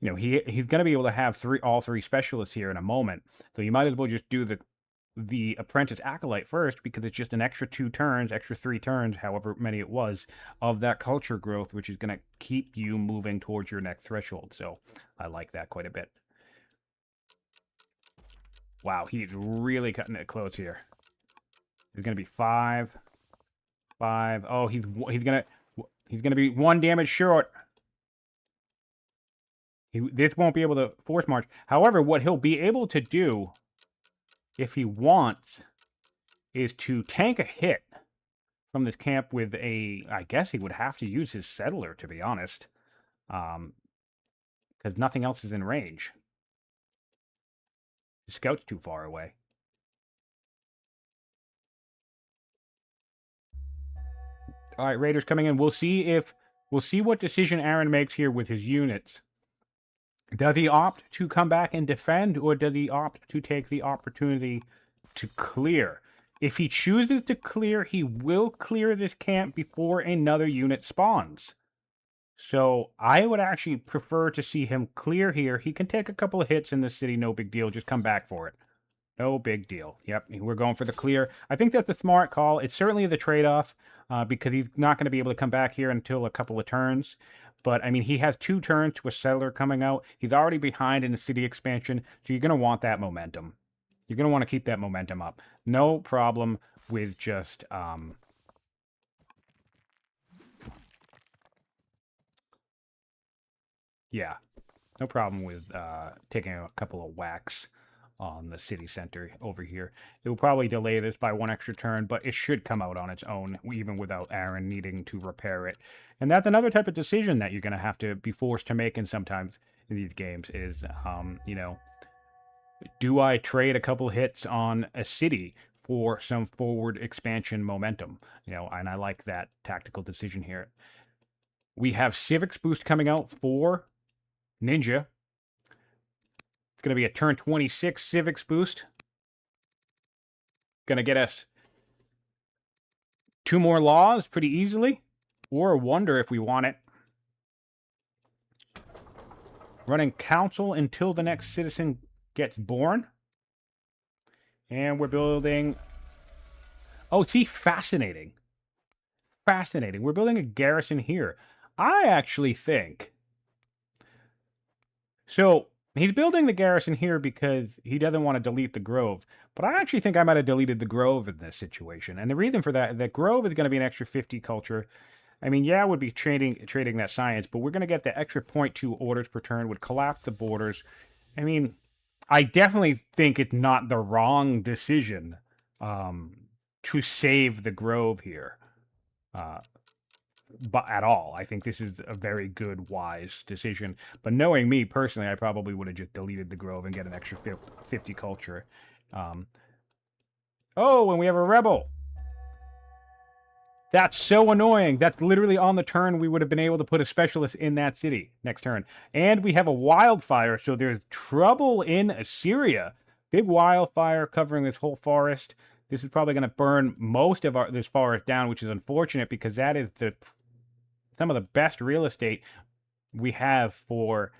you know, he's going to be able to have all three specialists here in a moment, so you might as well just do the apprentice acolyte first, because it's just an extra 2 turns, extra 3 turns, however many it was, of that culture growth, which is going to keep you moving towards your next threshold. So I like that quite a bit. Wow, he's really cutting it close here. It's going to be 5. Oh, he's going to be 1 damage short. This won't be able to force march. However, what he'll be able to do, if he wants, is to tank a hit from this camp with I guess he would have to use his settler, to be honest, because nothing else is in range. The scout's too far away. All right, Raiders coming in. We'll see what decision Aran makes here with his units. Does he opt to come back and defend, or does he opt to take the opportunity to clear? If he chooses to clear, he will clear this camp before another unit spawns. So I would actually prefer to see him clear here. He can take a couple of hits in the city, no big deal. Just come back for it. No big deal. Yep, we're going for the clear. I think that's a smart call. It's certainly the trade-off, because he's not going to be able to come back here until a couple of turns. But, I mean, he has 2 turns to a settler coming out. He's already behind in the city expansion, so you're going to want that momentum. You're going to want to keep that momentum up. No problem with just... yeah, no problem with taking a couple of whacks on the city center over here. It will probably delay this by 1 extra turn, but it should come out on its own, even without Aran needing to repair it. And that's another type of decision that you're going to have to be forced to make in sometimes in these games is, you know, do I trade a couple hits on a city for some forward expansion momentum? You know, and I like that tactical decision here. We have Civics Boost coming out for Ninja. It's going to be a turn 26 Civics Boost. Going to get us 2 more laws pretty easily. Or a wonder if we want it. Running council until the next citizen gets born. And we're building... oh, see, fascinating. Fascinating. We're building a garrison here. I actually think... so, he's building the garrison here because he doesn't want to delete the Grove. But I actually think I might have deleted the Grove in this situation. And the reason for that, the Grove is going to be an extra 50 culture. I mean, yeah, would be trading that science, but we're going to get the extra 0.2 orders per turn, would collapse the borders. I mean, I definitely think it's not the wrong decision to save the Grove here. at all. I think this is a very good, wise decision. But knowing me personally, I probably would have just deleted the Grove and get an extra 50 culture. Oh, and we have a rebel. That's so annoying. That's literally on the turn we would have been able to put a specialist in that city next turn. And we have a wildfire, so there's trouble in Assyria. Big wildfire covering this whole forest. This is probably going to burn most of this forest down, which is unfortunate because that is some of the best real estate we have for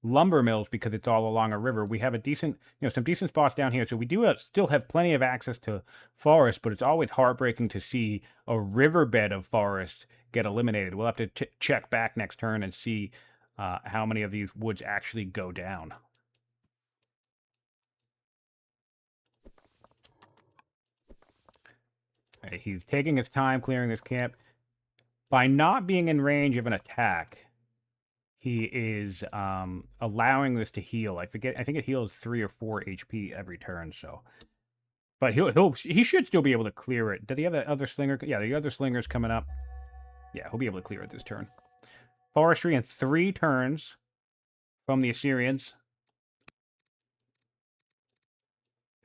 lumber mills because it's all along a river. We have a decent, some decent spots down here. So we do still have plenty of access to forest, but it's always heartbreaking to see a riverbed of forest get eliminated. We'll have to check back next turn and see how many of these woods actually go down. Right, he's taking his time clearing this camp. By not being in range of an attack, he is allowing this to heal. I think it heals 3 or 4 HP every turn. So, but he should still be able to clear it. Did the other slinger? Yeah, the other slinger's coming up. Yeah, he'll be able to clear it this turn. Forestry in 3 turns from the Assyrians,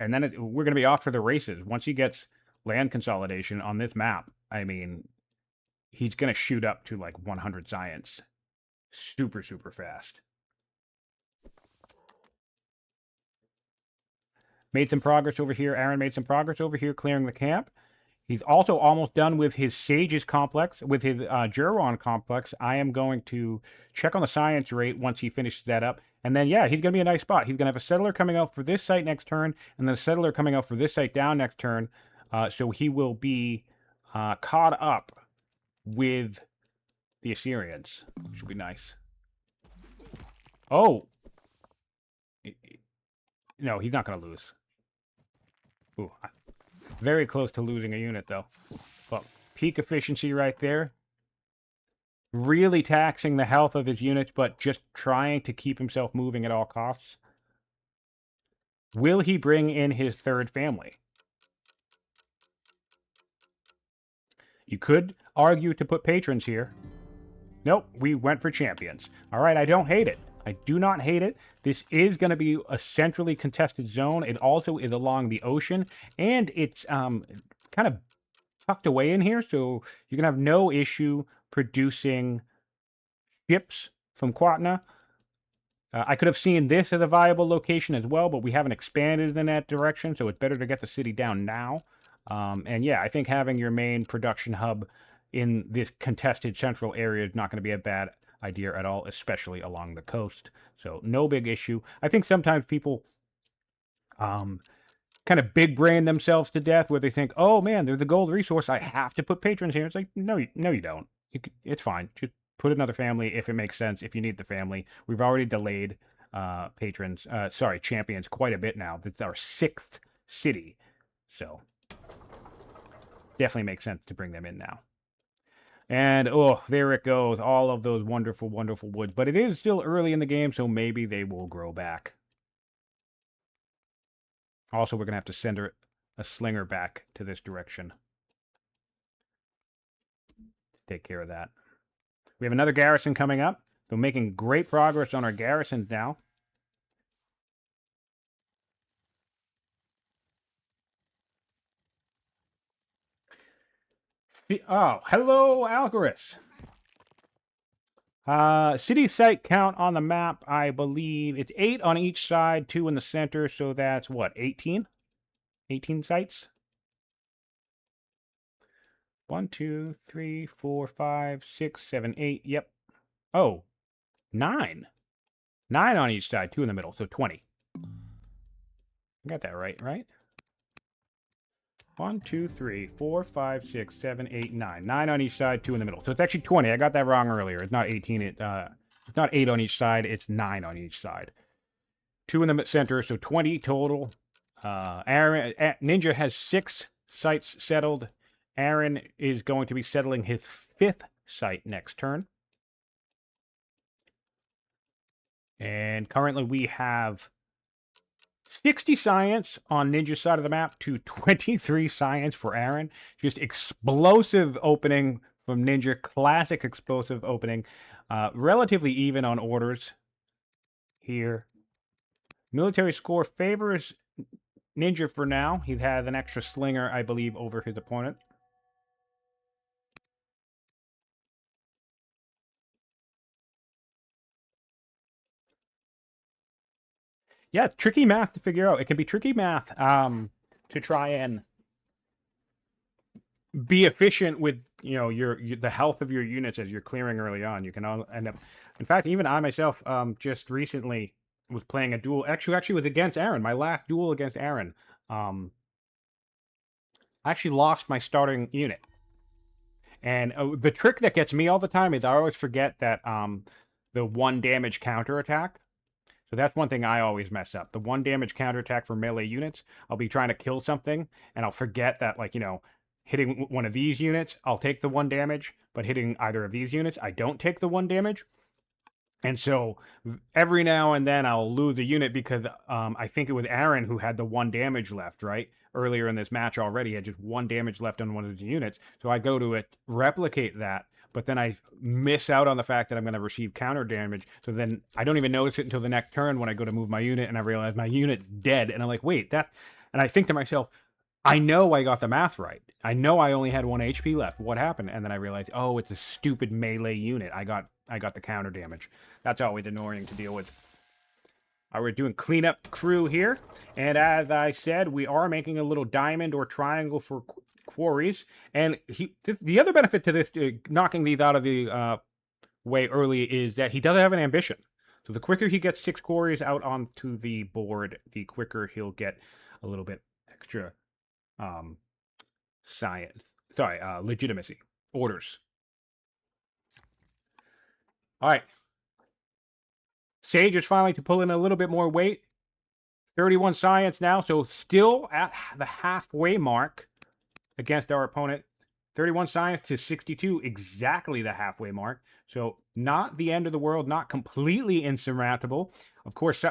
and then we're going to be off to the races. Once he gets land consolidation on this map, I mean, he's going to shoot up to like 100 science. Super, super fast. Made some progress over here. Aran made some progress over here clearing the camp. He's also almost done with his Sages complex, with his Juron complex. I am going to check on the science rate once he finishes that up. And then, yeah, he's going to be a nice spot. He's going to have a settler coming out for this site next turn, and then a settler coming out for this site down next turn. So he will be caught up with the Assyrians. Should be nice. Oh! No, he's not going to lose. Ooh, very close to losing a unit, though. Well, peak efficiency right there. Really taxing the health of his units, but just trying to keep himself moving at all costs. Will he bring in his 3rd family? You could argue to put patrons here. Nope, we went for champions. All right, I don't hate it. I do not hate it. This is going to be a centrally contested zone. It also is along the ocean, and it's kind of tucked away in here, so you're going to have no issue producing ships from Quatna. I could have seen this as a viable location as well, but we haven't expanded in that direction, so it's better to get the city down now. And yeah, I think having your main production hub in this contested central area is not going to be a bad idea at all, especially along the coast. So no big issue. I think sometimes people kind of big brain themselves to death where they think, oh man, there's a gold resource, I have to put patrons here. It's like, no, you don't. It's fine. Just put another family if it makes sense, if you need the family. We've already delayed champions quite a bit now. It's our 6th city. So definitely makes sense to bring them in now. And, oh, there it goes. All of those wonderful, wonderful woods. But it is still early in the game, so maybe they will grow back. Also, we're going to have to send a slinger back to this direction. Take care of that. We have another garrison coming up. We're making great progress on our garrisons now. Oh, hello, Algoris. City site count on the map, I believe it's 8 on each side, 2 in the center, so that's what, 18? 18 sites? 1, 2, 3, 4, 5, 6, 7, 8. Yep. Oh, 9. 9 on each side, 2 in the middle, so 20. I got that right? 1, 2, 3, 4, 5, 6, 7, 8, 9. 9 on each side, 2 in the middle. So it's actually 20. I got that wrong earlier. It's not 18. It's not 8 on each side. It's 9 on each side. 2 in the center, so 20 total. Aran, Ninjaa has 6 sites settled. Aran is going to be settling his 5th site next turn. And currently we have 60 science on Ninjaa's side of the map to 23 science for Aran. Just explosive opening from Ninja. Classic explosive opening. Relatively even on orders here. Military score favors Ninja for now. He has an extra slinger, I believe, over his opponent. Yeah, it's tricky math to figure out. It can be tricky math to try and be efficient with your the health of your units as you're clearing early on. You can end up. In fact, even I myself just recently was playing a duel. Actually was against Aran. My last duel against Aran. I actually lost my starting unit. And the trick that gets me all the time is I always forget that the 1 damage counterattack. So that's one thing I always mess up. The 1 damage counterattack for melee units. I'll be trying to kill something, and I'll forget that, like, hitting one of these units, I'll take the 1 damage, but hitting either of these units, I don't take the 1 damage. And so every now and then I'll lose a unit because I think it was Aran who had the 1 damage left, right? Earlier in this match already, he had just 1 damage left on one of his units. So I go to replicate that, but then I miss out on the fact that I'm going to receive counter damage. So then I don't even notice it until the next turn when I go to move my unit, and I realize my unit's dead. And I'm like, wait, that... And I think to myself, I know I got the math right. I know I only had 1 HP left. What happened? And then I realized, oh, it's a stupid melee unit. I got the counter damage. That's always annoying to deal with. All right, we're doing cleanup crew here. And as I said, we are making a little diamond or triangle for quarries. And the other benefit to this, knocking these out of the way early, is that he doesn't have an ambition. So the quicker he gets 6 quarries out onto the board, the quicker he'll get a little bit extra legitimacy. Orders. All right. Sage is finally to pull in a little bit more weight. 31 science now, so still at the halfway mark against our opponent. 31 science to 62, exactly the halfway mark. So not the end of the world, not completely insurmountable. Of course,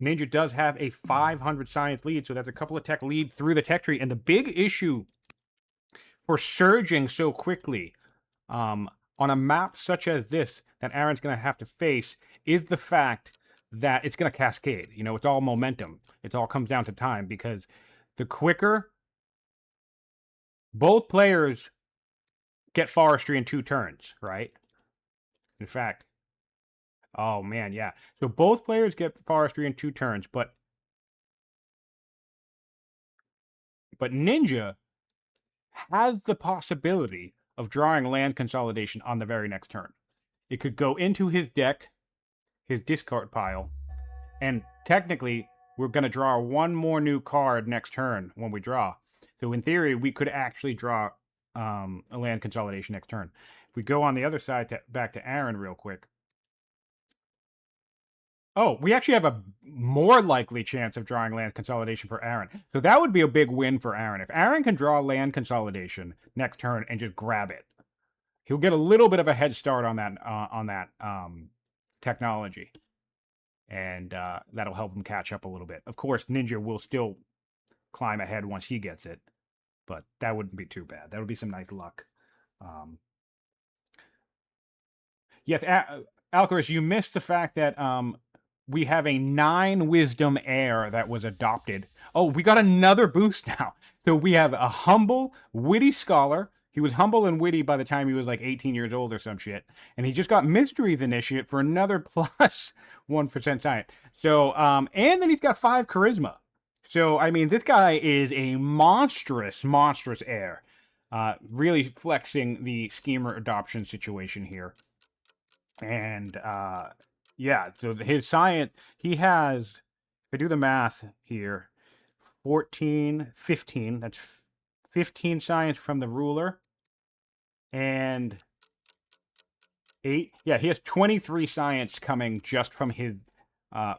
Ninja does have a 500 science lead, so that's a couple of tech lead through the tech tree. And the big issue for surging so quickly on a map such as this that Aran's going to have to face is the fact that it's going to cascade. It's all momentum. It all comes down to time, because the quicker both players get forestry in 2 turns, right? In fact, oh man, yeah. So both players get forestry in 2 turns, but Ninja has the possibility of drawing land consolidation on the very next turn. It could go into his deck, his discard pile, and technically we're going to draw 1 more new card next turn when we draw. So in theory, we could actually draw a land consolidation next turn. If we go on the other side back to Aran real quick. Oh, we actually have a more likely chance of drawing land consolidation for Aran. So that would be a big win for Aran. If Aran can draw land consolidation next turn and just grab it, he'll get a little bit of a head start on that technology. And that'll help him catch up a little bit. Of course, Ninja will still climb ahead once he gets it, but that wouldn't be too bad. That would be some nice luck. Yes, Alcaris, you missed the fact that we have a 9 wisdom heir that was adopted. Oh, we got another boost now. So we have a humble, witty scholar. He was humble and witty by the time he was like 18 years old or some shit. And he just got Mysteries Initiate for another plus 1% science. So, and then he's got 5 charisma. So, I mean, this guy is a monstrous heir. Really flexing the schemer adoption situation here. And, yeah, so his science, he has, if I do the math here, 14, 15, that's 15 science from the ruler, and 8, yeah, he has 23 science coming just from his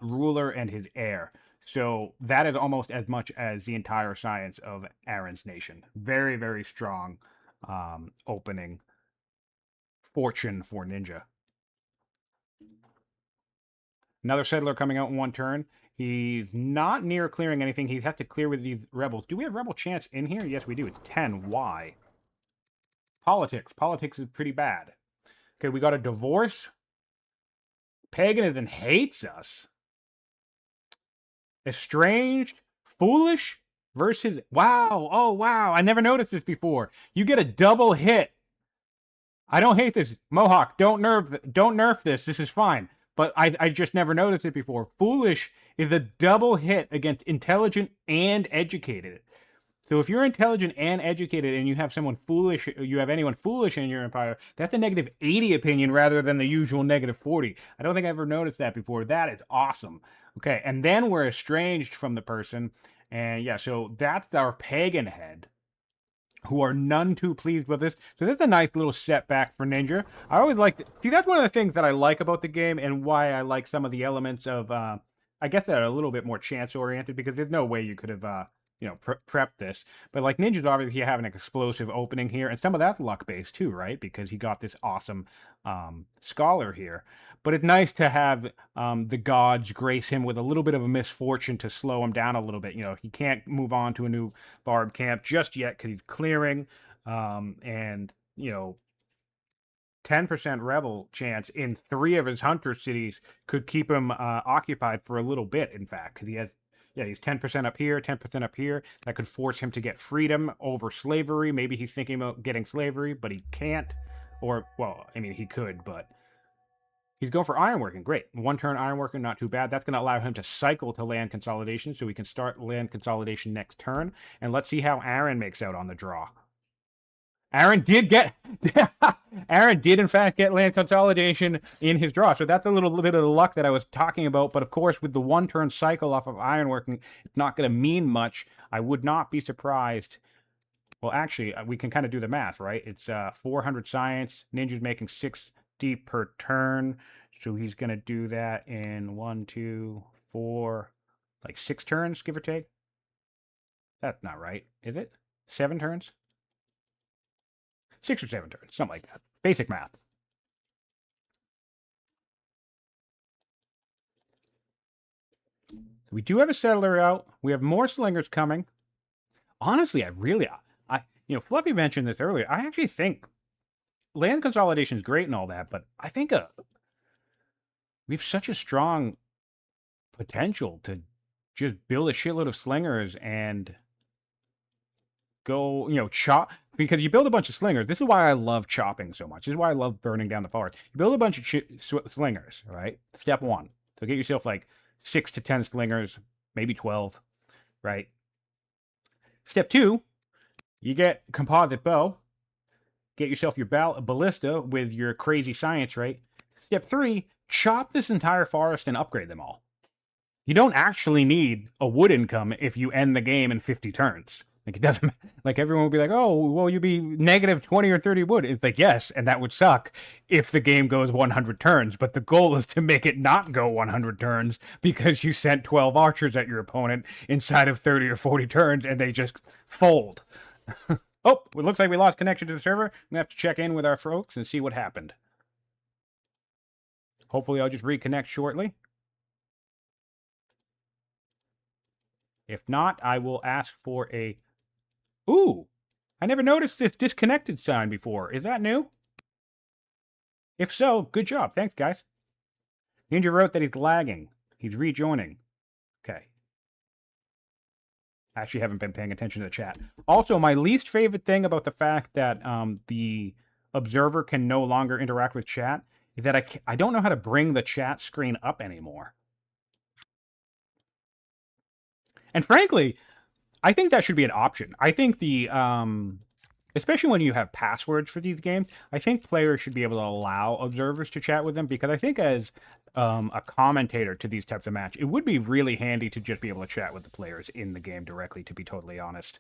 ruler and his heir. So that is almost as much as the entire science of Aran's nation. Very, very strong opening fortune for Ninja. Another settler coming out in 1 turn. He's not near clearing anything. He has to clear with these rebels. Do we have rebel chance in here? Yes, we do. It's 10. Why? Politics. Politics is pretty bad. Okay, we got a divorce. Paganism hates us. Estranged. Foolish versus... Wow. Oh, wow. I never noticed this before. You get a double hit. I don't hate this. Mohawk, don't nerf this. This is fine. But I just never noticed it before. Foolish is a double hit against intelligent and educated. So if you're intelligent and educated and you have someone foolish, you have anyone foolish in your empire, that's a negative 80 opinion rather than the usual negative 40. I don't think I ever noticed that before. That is awesome. Okay, and then we're estranged from the person. And yeah, so that's our pagan head, who are none too pleased with this. So this is a nice little setback for Ninja. I always like... See, that's one of the things that I like about the game and why I like some of the elements of... I guess that are a little bit more chance-oriented, because there's no way you could have... prep this. But like Ninja's obviously having an explosive opening here, and some of that's luck-based too, right? Because he got this awesome scholar here. But it's nice to have the gods grace him with a little bit of a misfortune to slow him down a little bit. He can't move on to a new barb camp just yet because he's clearing, and 10% rebel chance in 3 of his hunter cities could keep him occupied for a little bit, in fact, because he has... Yeah, he's 10% up here, 10% up here. That could force him to get freedom over slavery. Maybe he's thinking about getting slavery, but he can't. Or, well, I mean, he could, but... He's going for ironworking. Great. 1 turn ironworking, not too bad. That's going to allow him to cycle to land consolidation, so we can start land consolidation next turn. And let's see how Aran makes out on the draw. Aran did get... Aran did, in fact, get land consolidation in his draw. So that's a little bit of the luck that I was talking about. But, of course, with the 1-turn cycle off of ironworking, it's not going to mean much. I would not be surprised. Well, actually, we can kind of do the math, right? It's 400 science. Ninja's making 60 per turn. So he's going to do that in 1, 2, 4, like 6 turns, give or take. That's not right, is it? 7 turns? 6 or 7 turns, something like that. Basic math. We do have a settler out. We have more slingers coming. Honestly, Fluffy mentioned this earlier. I actually think land consolidation is great and all that, but I think we have such a strong potential to just build a shitload of slingers and go, chop. Because you build a bunch of slingers. This is why I love chopping so much. This is why I love burning down the forest. You build a bunch of slingers, right? Step 1. So get yourself like 6 to 10 slingers, maybe 12, right? Step 2, you get composite bow. Get yourself your ballista with your crazy science, right? Step 3, chop this entire forest and upgrade them all. You don't actually need a wood income if you end the game in 50 turns. Like, it doesn't, like, everyone will be like, oh, well, you'd be negative 20 or 30 wood. It's like, yes, and that would suck if the game goes 100 turns. But the goal is to make it not go 100 turns because you sent 12 archers at your opponent inside of 30 or 40 turns and they just fold. Oh, it looks like we lost connection to the server. I'm going to have to check in with our folks and see what happened. Hopefully I'll just reconnect shortly. If not, I will ask for a... Ooh! I never noticed this disconnected sign before. Is that new? If so, good job. Thanks, guys. Ninja wrote that he's lagging. He's rejoining. Okay. Actually haven't been paying attention to the chat. Also, my least favorite thing about the fact that the observer can no longer interact with chat is that I don't know how to bring the chat screen up anymore. And frankly, I think that should be an option. I think the, especially when you have passwords for these games, I think players should be able to allow observers to chat with them, because I think as a commentator to these types of match, it would be really handy to just be able to chat with the players in the game directly, to be totally honest.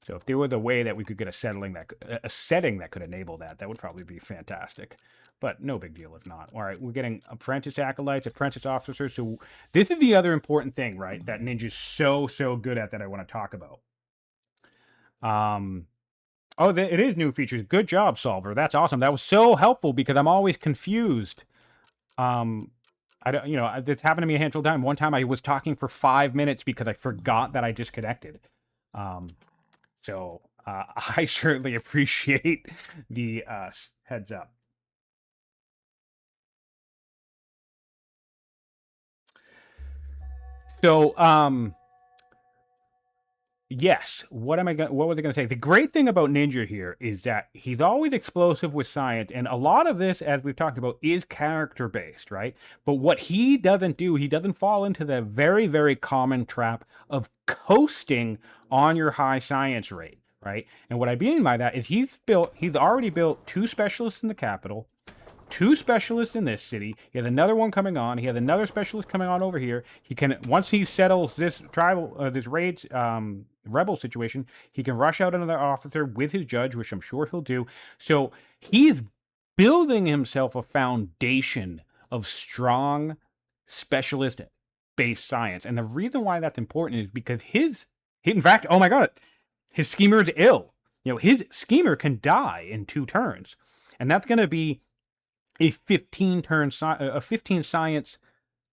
So if there was a way that we could get a setting that could enable that, that would probably be fantastic. But no big deal if not. All right, we're getting apprentice acolytes, apprentice officers. So this is the other important thing, right, that Ninja's so good at that I want to talk about. Oh, it is new features. Good job, Solver. That's awesome. That was so helpful because I'm always confused. I don't, it's happened to me a handful of times. One time I was talking for 5 minutes because I forgot that I disconnected. So I certainly appreciate the heads up. So, yes. What am I going? What was I going to say? The great thing about Ninja here is that he's always explosive with science, and a lot of this, as we've talked about, is character based, right? But what he doesn't do, he doesn't fall into the very, very common trap of coasting on your high science rate, right? And what I mean by that is he's already built 2 specialists in the capital, 2 specialists in this city. He has another one coming on. He has another specialist coming on over here. He can, once he settles this this raid rebel situation, he can rush out another officer with his judge, which I'm sure he'll do. So he's building himself a foundation of strong specialist-based science. And the reason why that's important is because in fact, oh my god, his schemer is ill. His schemer can die in 2 turns, and that's going to be a 15 science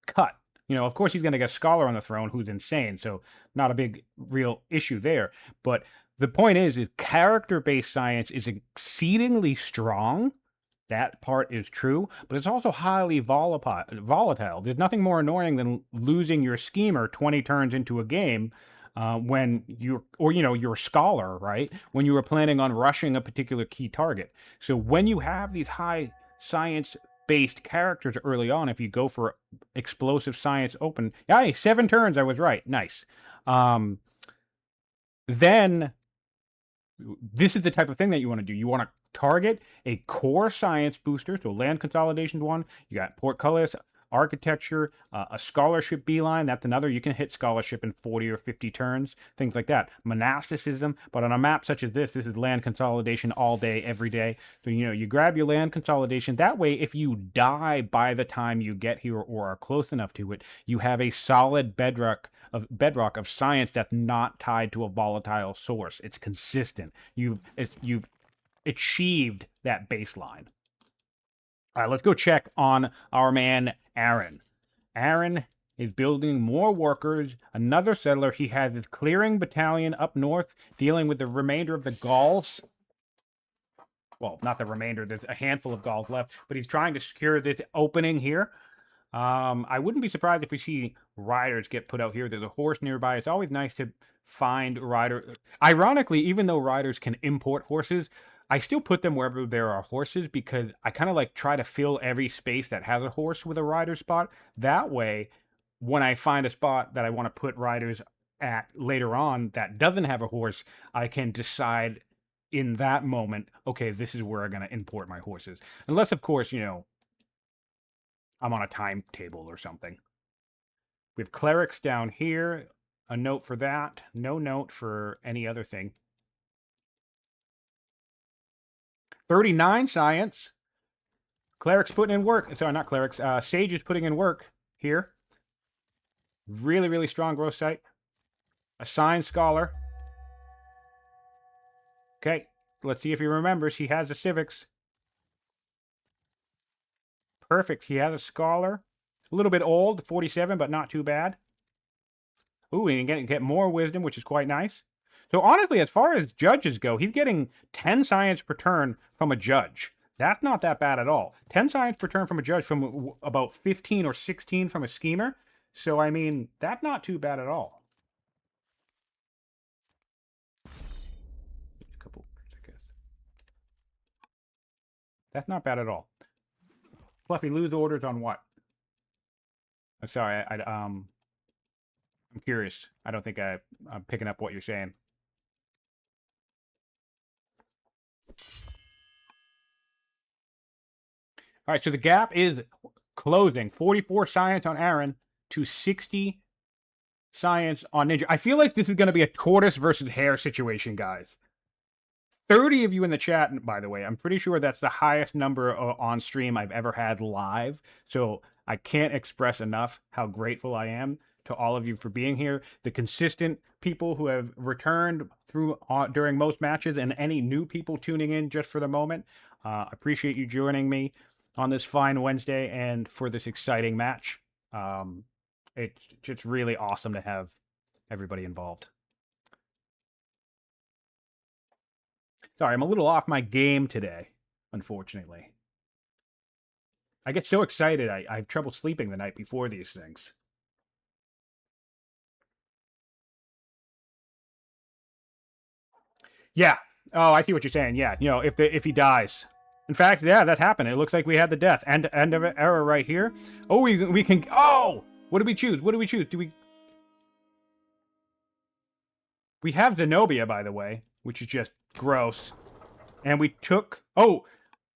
cut. Of course, he's going to get Scholar on the throne, who's insane, so not a big real issue there. But the point is character-based science is exceedingly strong. That part is true, but it's also highly volatile. There's nothing more annoying than losing your schemer 20 turns into a game when you're a scholar, right? When you were planning on rushing a particular key target. So when you have these high science-based characters early on, if you go for explosive science open, hey, 7 turns, I was right, nice. Then this is the type of thing that you want to do. You want to target a core science booster, so land consolidation one. You got portcullis, architecture, a scholarship beeline. That's another. You can hit scholarship in 40 or 50 turns, things like that. Monasticism, but on a map such as this is land consolidation all day, every day. So, you grab your land consolidation. That way, if you die by the time you get here or are close enough to it, you have a solid bedrock of science that's not tied to a volatile source. It's consistent. You've achieved that baseline. All right, let's go check on our man, Aran. Aran is building more workers, another settler. He has his clearing battalion up north, dealing with the remainder of the Gauls. Well, not the remainder. There's a handful of Gauls left, but he's trying to secure this opening here. I wouldn't be surprised if we see riders get put out here. There's a horse nearby. It's always nice to find riders. Ironically, even though riders can import horses, I still put them wherever there are horses because I kind of like try to fill every space that has a horse with a rider spot. That way, when I find a spot that I want to put riders at later on that doesn't have a horse, I can decide in that moment, okay, this is where I'm going to import my horses. Unless, of course, I'm on a timetable or something. We have clerics down here. A note for that. No note for any other thing. 39 science. Clerics putting in work. Sorry, not clerics. Sage is putting in work here. Really, really strong growth site. Assigned scholar. Okay, let's see if he remembers. He has the civics. Perfect. He has a scholar. A little bit old, 47, but not too bad. Ooh, and he can get more wisdom, which is quite nice. So honestly, as far as judges go, he's getting 10 science per turn from a judge. That's not that bad at all. 10 science per turn from a judge, from about 15 or 16 from a schemer. So, I mean, that's not too bad at all. A couple, I guess. That's not bad at all. Fluffy, lose orders on what? I'm sorry, I'm curious. I don't think I'm picking up what you're saying. All right, so the gap is closing. 44 science on Aran to 60 science on Ninja. I feel like this is going to be a tortoise versus hare situation, guys. 30 of you in the chat, by the way. I'm pretty sure that's the highest number on stream I've ever had live. So I can't express enough how grateful I am to all of you for being here. The consistent people who have returned through during most matches, and any new people tuning in just for the moment. Appreciate you joining me on this fine Wednesday and for this exciting match. It's just really awesome to have everybody involved. Sorry, I'm a little off my game today, unfortunately. I get so excited, I have trouble sleeping the night before these things. Yeah. Oh, I see what you're saying. Yeah, you know, if he dies. In fact, yeah, that happened. It looks like we had the death. End of era right here. Oh, we can. Oh, what do we choose? What do we choose? Do we? We have Zenobia, by the way, which is just gross. And we took. Oh,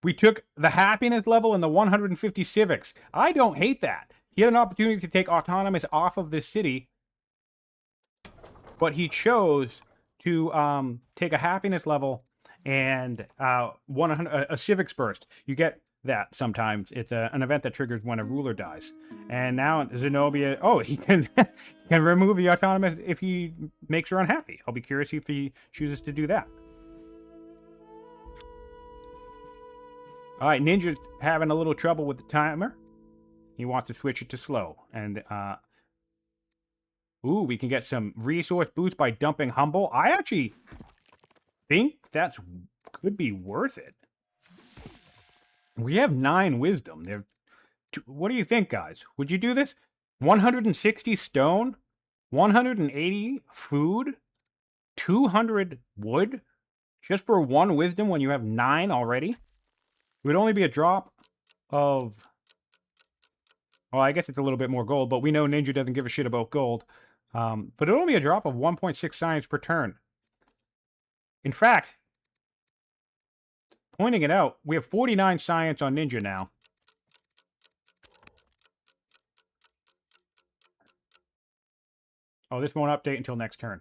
we took the happiness level and the 150 civics. I don't hate that. He had an opportunity to take autonomous off of this city, but he chose to take a happiness level and 100 a civics burst. You get that sometimes. It's an event that triggers when a ruler dies. And now Zenobia, oh, he can can remove the autonomous if he makes her unhappy. I'll be curious if he chooses to do that. All right, Ninja's having a little trouble with the timer. He wants to switch it to slow. And ooh, we can get some resource boost by dumping Humble. I actually think that's could be worth it. We have 9 wisdom. What do you think, guys? Would you do this? 160 stone, 180 food, 200 wood, just for 1 wisdom when you have 9 already? It would only be a drop of... Well, I guess it's a little bit more gold, but we know Ninja doesn't give a shit about gold. But it'll only be a drop of 1.6 science per turn. In fact, pointing it out, we have 49 science on Ninja now. Oh, this won't update until next turn.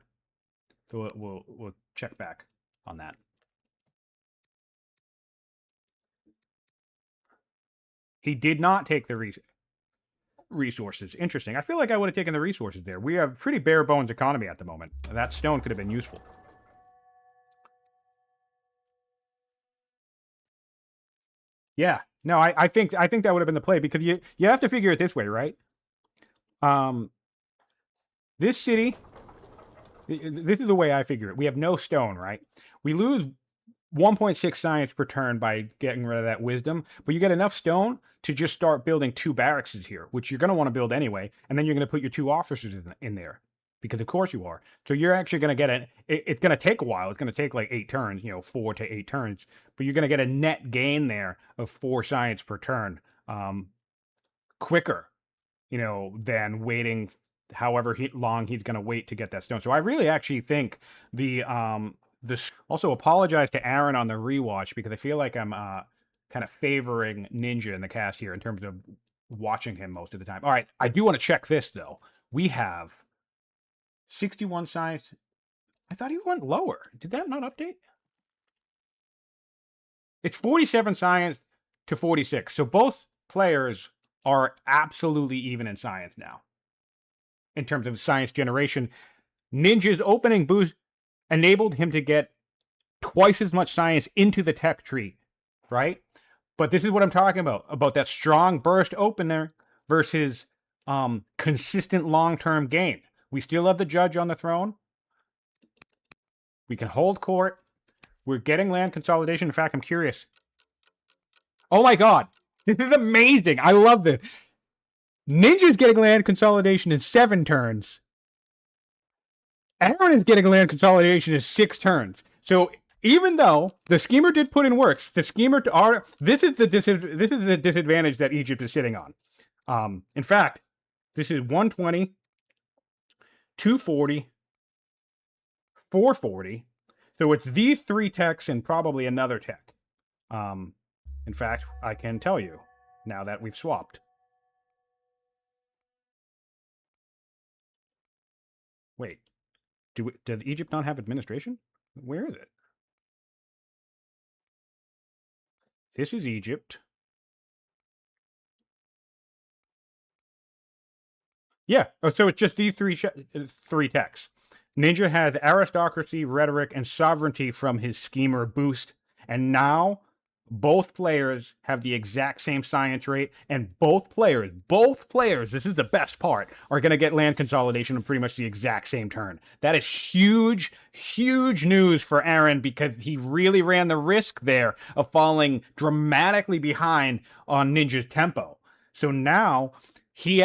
So we'll check back on that. He did not take the resources. Interesting. I feel like I would have taken the resources there. We have pretty bare bones economy at the moment. That stone could have been useful. Yeah. No, I think that would have been the play, because you have to figure it this way, right? This city, this is the way I figure it. We have no stone, right? We lose 1.6 science per turn by getting rid of that wisdom, but you get enough stone to just start building 2 barracks here, which you're going to want to build anyway, and then you're going to put your 2 officers in there, because of course you are. So you're actually going to get it's going to take a while. It's going to take like 8 turns, 4 to 8 turns, but you're going to get a net gain there of 4 science per turn, quicker, than waiting however long he's going to wait to get that stone. So I really actually think this also apologize to Aran on the rewatch, because I feel like I'm kind of favoring Ninja in the cast here in terms of watching him most of the time. All right, I do want to check this though. We have 61 science. I thought he went lower. Did that not update? It's 47 science to 46. So both players are absolutely even in science now. In terms of science generation, Ninja's opening boost enabled him to get twice as much science into the tech tree, right? But this is what I'm talking about that strong burst opener versus consistent long-term gain. We still have the judge on the throne. We can hold court. We're getting land consolidation. In fact, I'm curious. Oh my god. This is amazing. I love this. Ninja's getting land consolidation in 7 turns. Aran is getting land consolidation in 6 turns. So even though the schemer did put in works, the schemer this is the disadvantage that Egypt is sitting on. In fact, this is 120, 240, 440. So it's these 3 techs and probably another tech. In fact, I can tell you now that we've swapped. Wait, does Egypt not have administration? Where is it? This is Egypt. Yeah, so it's just these 3 techs. Ninja has aristocracy, rhetoric, and sovereignty from his schemer boost, and now Both players have the exact same science rate, and both players, this is the best part, are going to get land consolidation in pretty much the exact same turn. That is huge, huge news for Aran, because he really ran the risk there of falling dramatically behind on Ninja's tempo. So now he's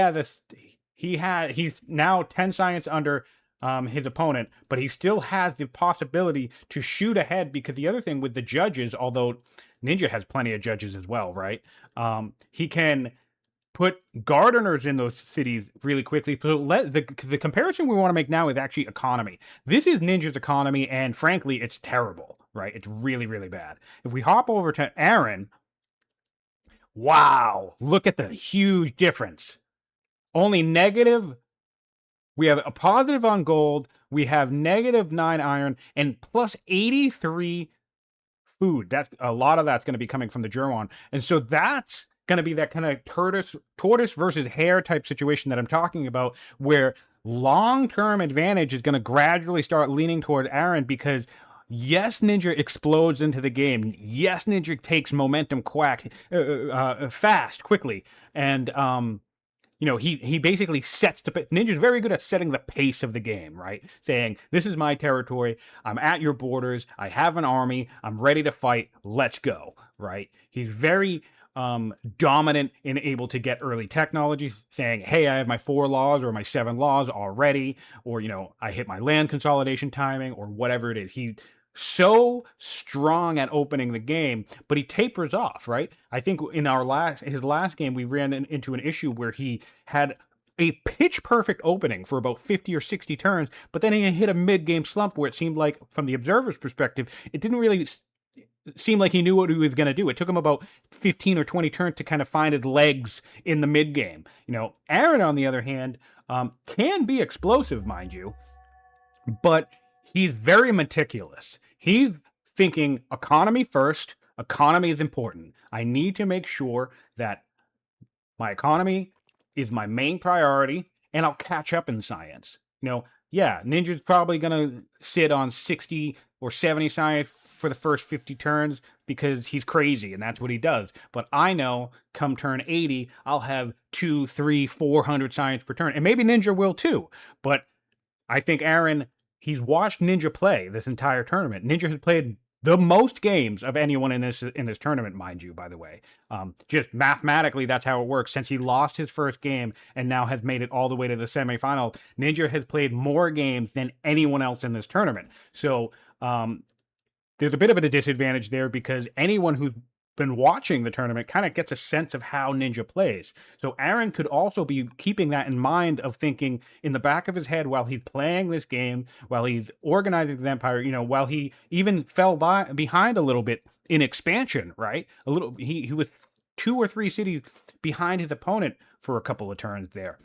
now 10 science under his opponent, but he still has the possibility to shoot ahead, because the other thing with the judges, although Ninja has plenty of judges as well, right? He can put gardeners in those cities really quickly. So the comparison we want to make now is actually economy. This is Ninja's economy, and frankly, it's terrible, right? It's really, really bad. If we hop over to Aran, wow, look at the huge difference. Only negative. We have a positive on gold. We have -9 iron and plus 83 food. That's a lot of that's going to be coming from the Gerwan. And so that's going to be that kind of tortoise versus hare type situation that I'm talking about, where long-term advantage is going to gradually start leaning toward Aran, because yes, Ninja explodes into the game. Yes, Ninja takes momentum fast, quickly. And he basically sets the Ninja's very good at setting the pace of the game, right? Saying, this is my territory, I'm at your borders, I have an army, I'm ready to fight, let's go, right? He's very dominant and able to get early technology, saying, hey, I have my 4 laws or my 7 laws already, or I hit my land consolidation timing, or whatever it is. He so strong at opening the game, but he tapers off, right? I think in his last game, we ran into an issue where he had a pitch perfect opening for about 50 or 60 turns, but then he hit a mid-game slump where it seemed like, from the observer's perspective, it didn't really seem like he knew what he was going to do. It took him about 15 or 20 turns to kind of find his legs in the mid-game. Aran, on the other hand, can be explosive, mind you, but he's very meticulous. He's thinking economy first. Economy is important. I need to make sure that my economy is my main priority, and I'll catch up in science. Yeah, Ninja's probably going to sit on 60 or 70 science for the first 50 turns because he's crazy, and that's what he does. But I know come turn 80, I'll have 200, 300, 400 science per turn, and maybe Ninja will too. But I think Aran, he's watched Ninja play this entire tournament. Ninja has played the most games of anyone in this tournament, mind you, by the way. Just mathematically, that's how it works. Since he lost his first game and now has made it all the way to the semifinal, Ninja has played more games than anyone else in this tournament. So there's a bit of a disadvantage there, because anyone who's been watching the tournament kind of gets a sense of how Ninja plays. So Aran could also be keeping that in mind, of thinking in the back of his head while he's playing this game, while he's organizing the Empire, while he even fell behind a little bit in expansion, right? He was 2 or 3 cities behind his opponent for a couple of turns there.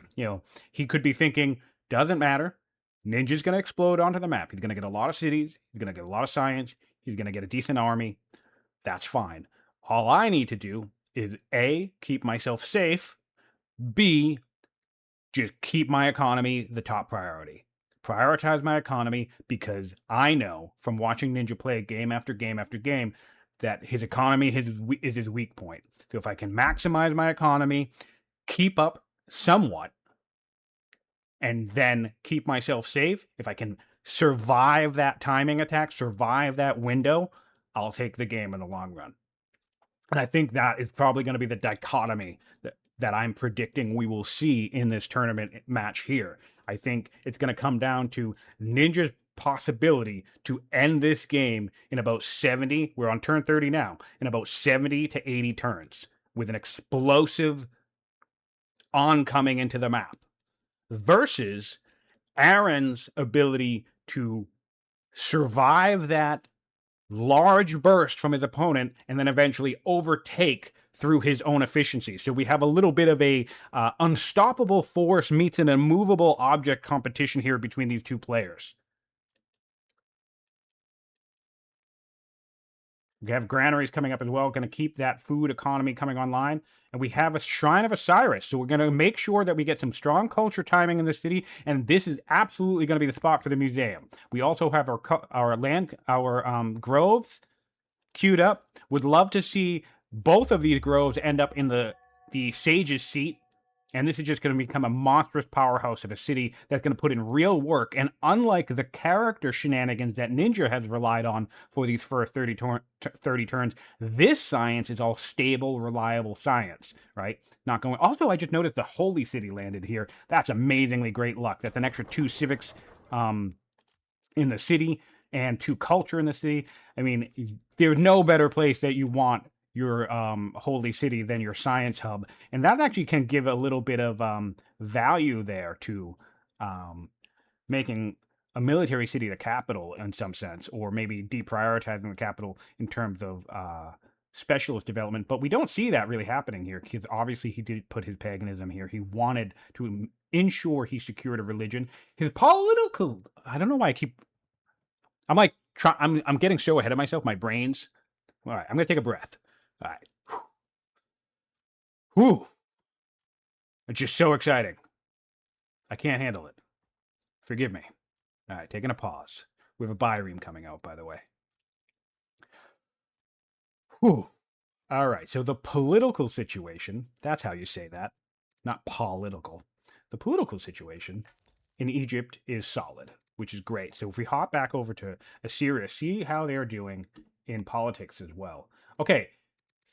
He could be thinking, doesn't matter. Ninja's going to explode onto the map. He's going to get a lot of cities. He's going to get a lot of science. He's going to get a decent army. That's fine. All I need to do is A, keep myself safe, B, just keep my economy the top priority. Prioritize my economy, because I know from watching Ninja play game after game after game that his economy is his weak point. So if I can maximize my economy, keep up somewhat, and then keep myself safe, if I can survive that timing attack, survive that window, I'll take the game in the long run. And I think that is probably going to be the dichotomy that I'm predicting we will see in this tournament match here. I think it's going to come down to Ninja's possibility to end this game in about 70, we're on turn 30 now, in about 70 to 80 turns, with an explosive oncoming into the map, versus Aran's ability to survive that large burst from his opponent and then eventually overtake through his own efficiency. So we have a little bit of a unstoppable force meets an immovable object competition here between these two players. We have granaries coming up as well, going to keep that food economy coming online. And we have a Shrine of Osiris. So we're going to make sure that we get some strong culture timing in the city. And this is absolutely going to be the spot for the museum. We also have our groves. queued up. Would love to see both of these groves end up in the sage's seat. And this is just going to become a monstrous powerhouse of a city that's going to put in real work. And unlike the character shenanigans that Ninjaa has relied on for these first 30 turns, this science is all stable, reliable science, right? Not going... Also, I just noticed the Holy City landed here. That's amazingly great luck. That's an extra 2 civics in the city and 2 culture in the city. I mean, there's no better place that you want your holy city than your science hub, and that actually can give a little bit of value there to making a military city the capital in some sense, or maybe deprioritizing the capital in terms of specialist development. But we don't see that really happening here, because obviously he did put his paganism here. He wanted to ensure he secured a religion. His political... I don't know why I keep... I'm like... I'm getting so ahead of myself, my brain's... All right, I'm going to take a breath. All right. Whew. It's just so exciting. I can't handle it. Forgive me. All right, taking a pause. We have a bi-ream coming out, by the way. Whew. All right, so the political situation, that's how you say that, not political. The political situation in Egypt is solid, which is great. So if we hop back over to Assyria, see how they're doing in politics as well. Okay.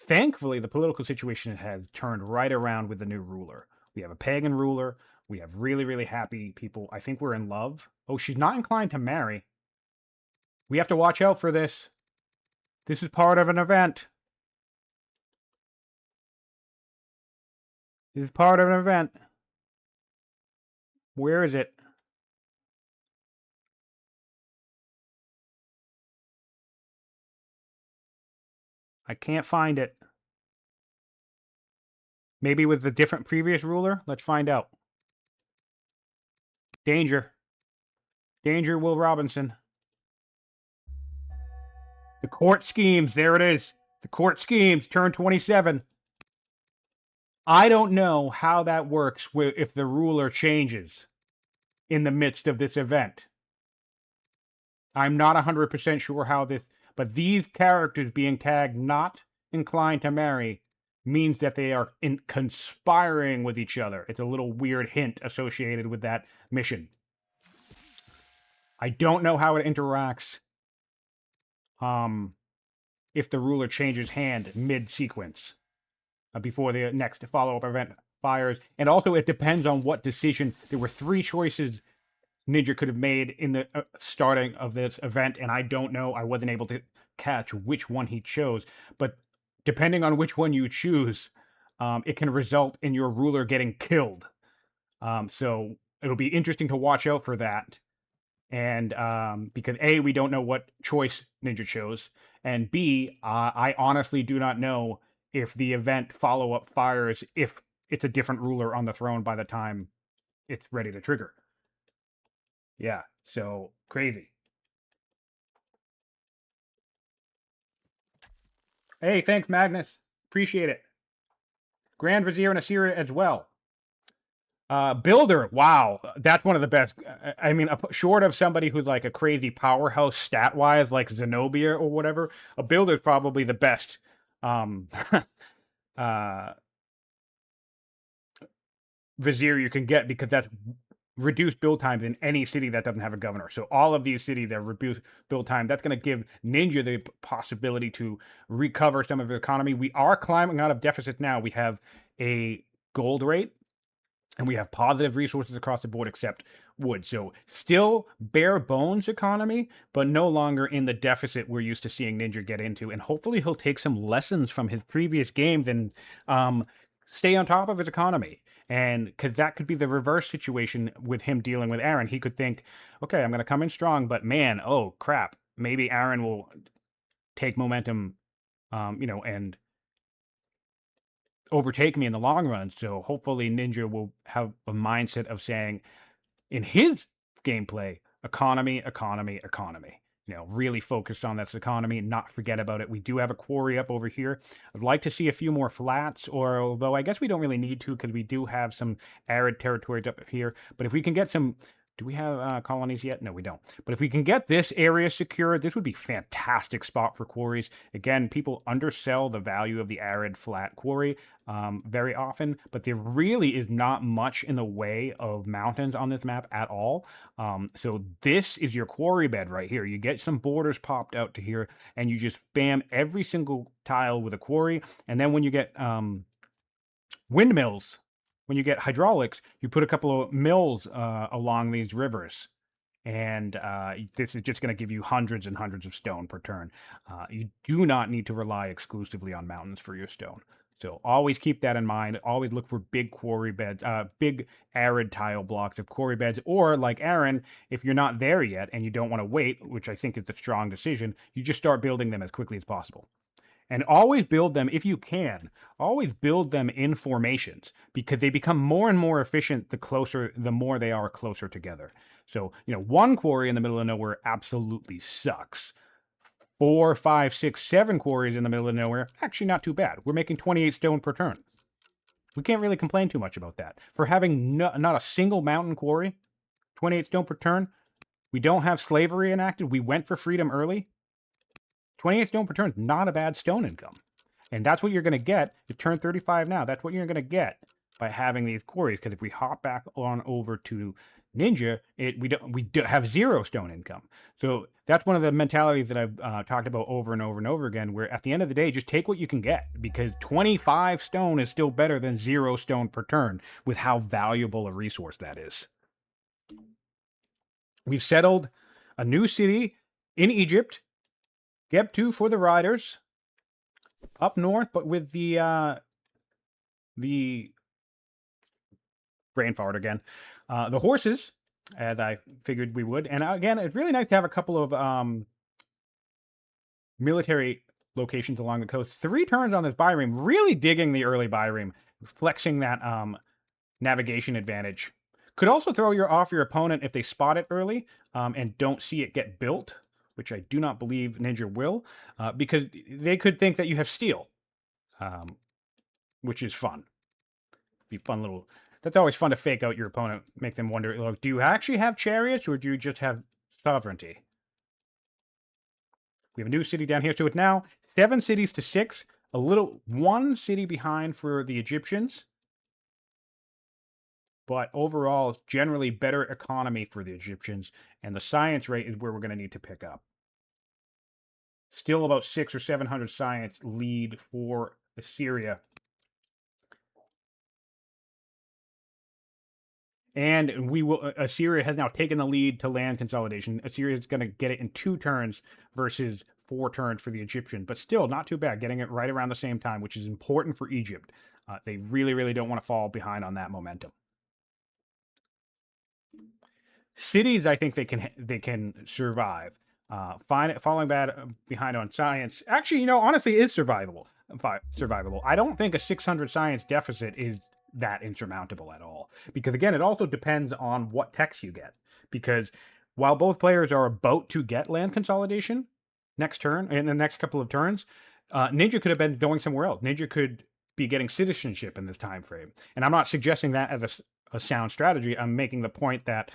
Thankfully, the political situation has turned right around with the new ruler. We have a pagan ruler. We have really, really happy people. I think we're in love. Oh, she's not inclined to marry. We have to watch out for this. This is part of an event. This is part of an event. Where is it? I can't find it. Maybe with the different previous ruler? Let's find out. Danger. Danger, Will Robinson. The court schemes. There it is. The court schemes. Turn 27. I don't know how that works if the ruler changes in the midst of this event. I'm not 100% sure how this... But these characters being tagged not inclined to marry means that they are conspiring with each other. It's a little weird hint associated with that mission. I don't know how it interacts if the ruler changes hand mid-sequence before the next follow-up event fires. And also it depends on what decision. There were 3 choices Ninjaa could have made in the starting of this event, and I don't know. I wasn't able to catch which one he chose. But depending on which one you choose, it can result in your ruler getting killed. So it'll be interesting to watch out for that. And because A, we don't know what choice Ninjaa chose, and B, I honestly do not know if the event follow-up fires if it's a different ruler on the throne by the time it's ready to trigger. Yeah, so crazy. Hey, thanks, Magnus. Appreciate it. Grand Vizier in Assyria as well. Builder, wow, that's one of the best. I mean, short of somebody who's like a crazy powerhouse stat-wise, like Zenobia or whatever, a builder is probably the best vizier you can get, because that's reduced build times in any city that doesn't have a governor. So all of these cities that reduce build time, that's going to give Ninjaa the possibility to recover some of the economy. We are climbing out of deficits now. We have a gold rate, and we have positive resources across the board except wood. So still bare bones economy, but no longer in the deficit we're used to seeing Ninjaa get into. And hopefully he'll take some lessons from his previous games and stay on top of his economy. And because that could be the reverse situation with him dealing with Aran. He could think, okay, I'm going to come in strong, but man, oh crap, maybe Aran will take momentum, and overtake me in the long run. So hopefully Ninjaa will have a mindset of saying, in his gameplay, economy, economy, economy. Really focused on this economy, not forget about it. We do have a quarry up over here. I'd like to see a few more flats, although I guess we don't really need to, because we do have some arid territories up here. But if we can get some Do we have colonies yet? No, we don't. But if we can get this area secure, this would be fantastic spot for quarries. Again, people undersell the value of the arid flat quarry very often, but there really is not much in the way of mountains on this map at all. So this is your quarry bed right here. You get some borders popped out to here, and you just spam every single tile with a quarry. And then when you get windmills, when you get hydraulics, you put a couple of mills along these rivers. And this is just going to give you hundreds and hundreds of stone per turn. You do not need to rely exclusively on mountains for your stone. So always keep that in mind. Always look for big quarry beds, big arid tile blocks of quarry beds. Or like Aran, if you're not there yet and you don't want to wait, which I think is a strong decision, you just start building them as quickly as possible. And always build them, if you can, always build them in formations because they become more and more efficient the more they are closer together. So, one quarry in the middle of nowhere absolutely sucks. 4, 5, 6, 7 quarries in the middle of nowhere, actually not too bad. We're making 28 stone per turn. We can't really complain too much about that. For having not a single mountain quarry, 28 stone per turn, we don't have slavery enacted. We went for freedom early. 28 stone per turn is not a bad stone income. And that's what you're going to get. You turn 35 now. That's what you're going to get by having these quarries. Because if we hop back on over to Ninja, we have 0 stone income. So that's one of the mentalities that I've talked about over and over and over again, where at the end of the day, just take what you can get. Because 25 stone is still better than 0 stone per turn with how valuable a resource that is. We've settled a new city in Egypt. Geb 2 for the riders up north, but with the brain fart again. The horses, as I figured we would. And again, it's really nice to have a couple of military locations along the coast. 3 turns on this biream, really digging the early biream, flexing that navigation advantage. Could also throw off your opponent if they spot it early and don't see it get built, which I do not believe Ninja will, because they could think that you have steel, which is fun. Be fun little. That's always fun to fake out your opponent, make them wonder, look, do you actually have chariots or do you just have sovereignty? We have a new city down here, so it's now 7 cities to 6, one city behind for the Egyptians. But overall, it's generally better economy for the Egyptians, and the science rate is where we're going to need to pick up. Still about 600 or 700 science lead for Assyria. And Assyria has now taken the lead to land consolidation. Assyria is going to get it in 2 turns versus 4 turns for the Egyptian, but still not too bad, getting it right around the same time, which is important for Egypt. They really, really don't want to fall behind on that momentum. Cities, I think they can survive. Falling behind on science, actually, honestly, is survivable. I don't think a 600 science deficit is that insurmountable at all. Because again, it also depends on what techs you get. Because while both players are about to get land consolidation next turn, in the next couple of turns, Ninja could have been going somewhere else. Ninja could be getting citizenship in this time frame. And I'm not suggesting that as a sound strategy. I'm making the point that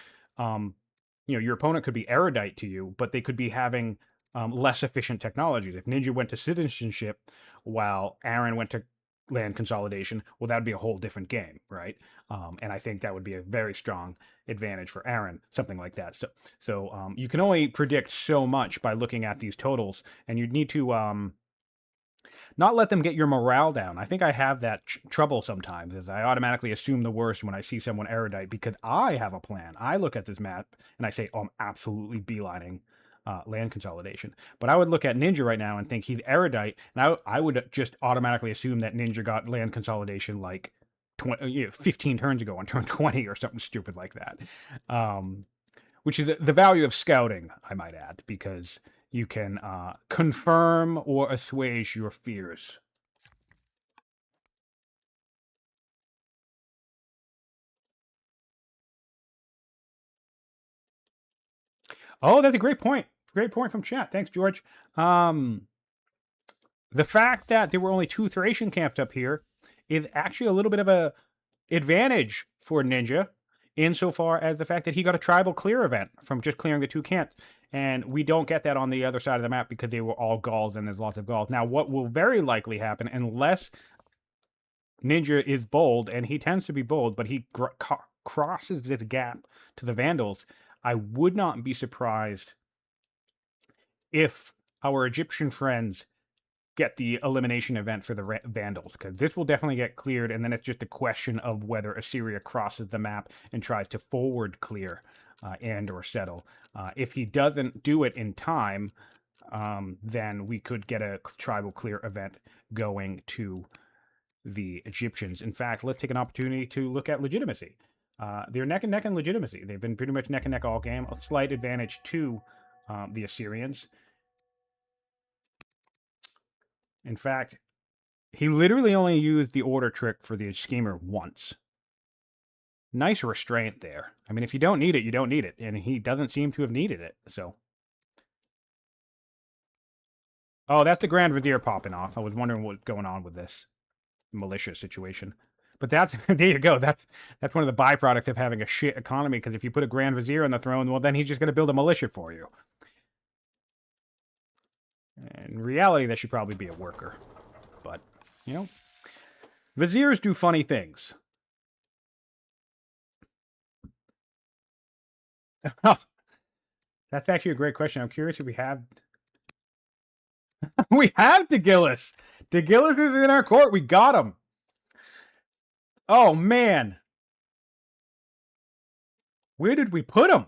your opponent could be erudite to you, but they could be having less efficient technologies. If Ninja went to citizenship while Aran went to land consolidation, well, that would be a whole different game, right? And I think that would be a very strong advantage for Aran, something like that. So you can only predict so much by looking at these totals, and you need to not let them get your morale down. I think I have that trouble sometimes, as I automatically assume the worst when I see someone erudite because I have a plan. I look at this map and I say, oh, I'm absolutely beelining land consolidation. But I would look at Ninja right now and think he's erudite, and I would just automatically assume that Ninja got land consolidation like 15 turns ago on turn 20 or something stupid like that. Which is the value of scouting, I might add, because you can confirm or assuage your fears. Oh, that's a great point. Great point from chat. Thanks, George. The fact that there were only 2 Thracian camps up here is actually a little bit of a advantage for Ninja insofar as the fact that he got a tribal clear event from just clearing the 2 camps. And we don't get that on the other side of the map because they were all Gauls and there's lots of Gauls. Now, what will very likely happen, unless Ninjaa is bold, and he tends to be bold, but he crosses this gap to the Vandals, I would not be surprised if our Egyptian friends get the elimination event for the Vandals, because this will definitely get cleared, and then it's just a question of whether Assyria crosses the map and tries to forward clear and or settle. If he doesn't do it in time, then we could get a tribal clear event going to the Egyptians. In fact, let's take an opportunity to look at legitimacy. They're neck and neck in legitimacy. They've been pretty much neck and neck all game. A slight advantage to the Assyrians. In fact, he literally only used the order trick for the schemer once. Nice restraint there. I mean, if you don't need it, you don't need it. And he doesn't seem to have needed it, so. Oh, that's the Grand Vizier popping off. I was wondering what's going on with this militia situation. But that's, there you go. That's one of the byproducts of having a shit economy, because if you put a Grand Vizier on the throne, well, then he's just going to build a militia for you. In reality, that should probably be a worker. But, you know, Viziers do funny things. That's actually a great question. I'm curious if we have... we have Dagillis! Dagillis is in our court. We got him. Oh, man. Where did we put him?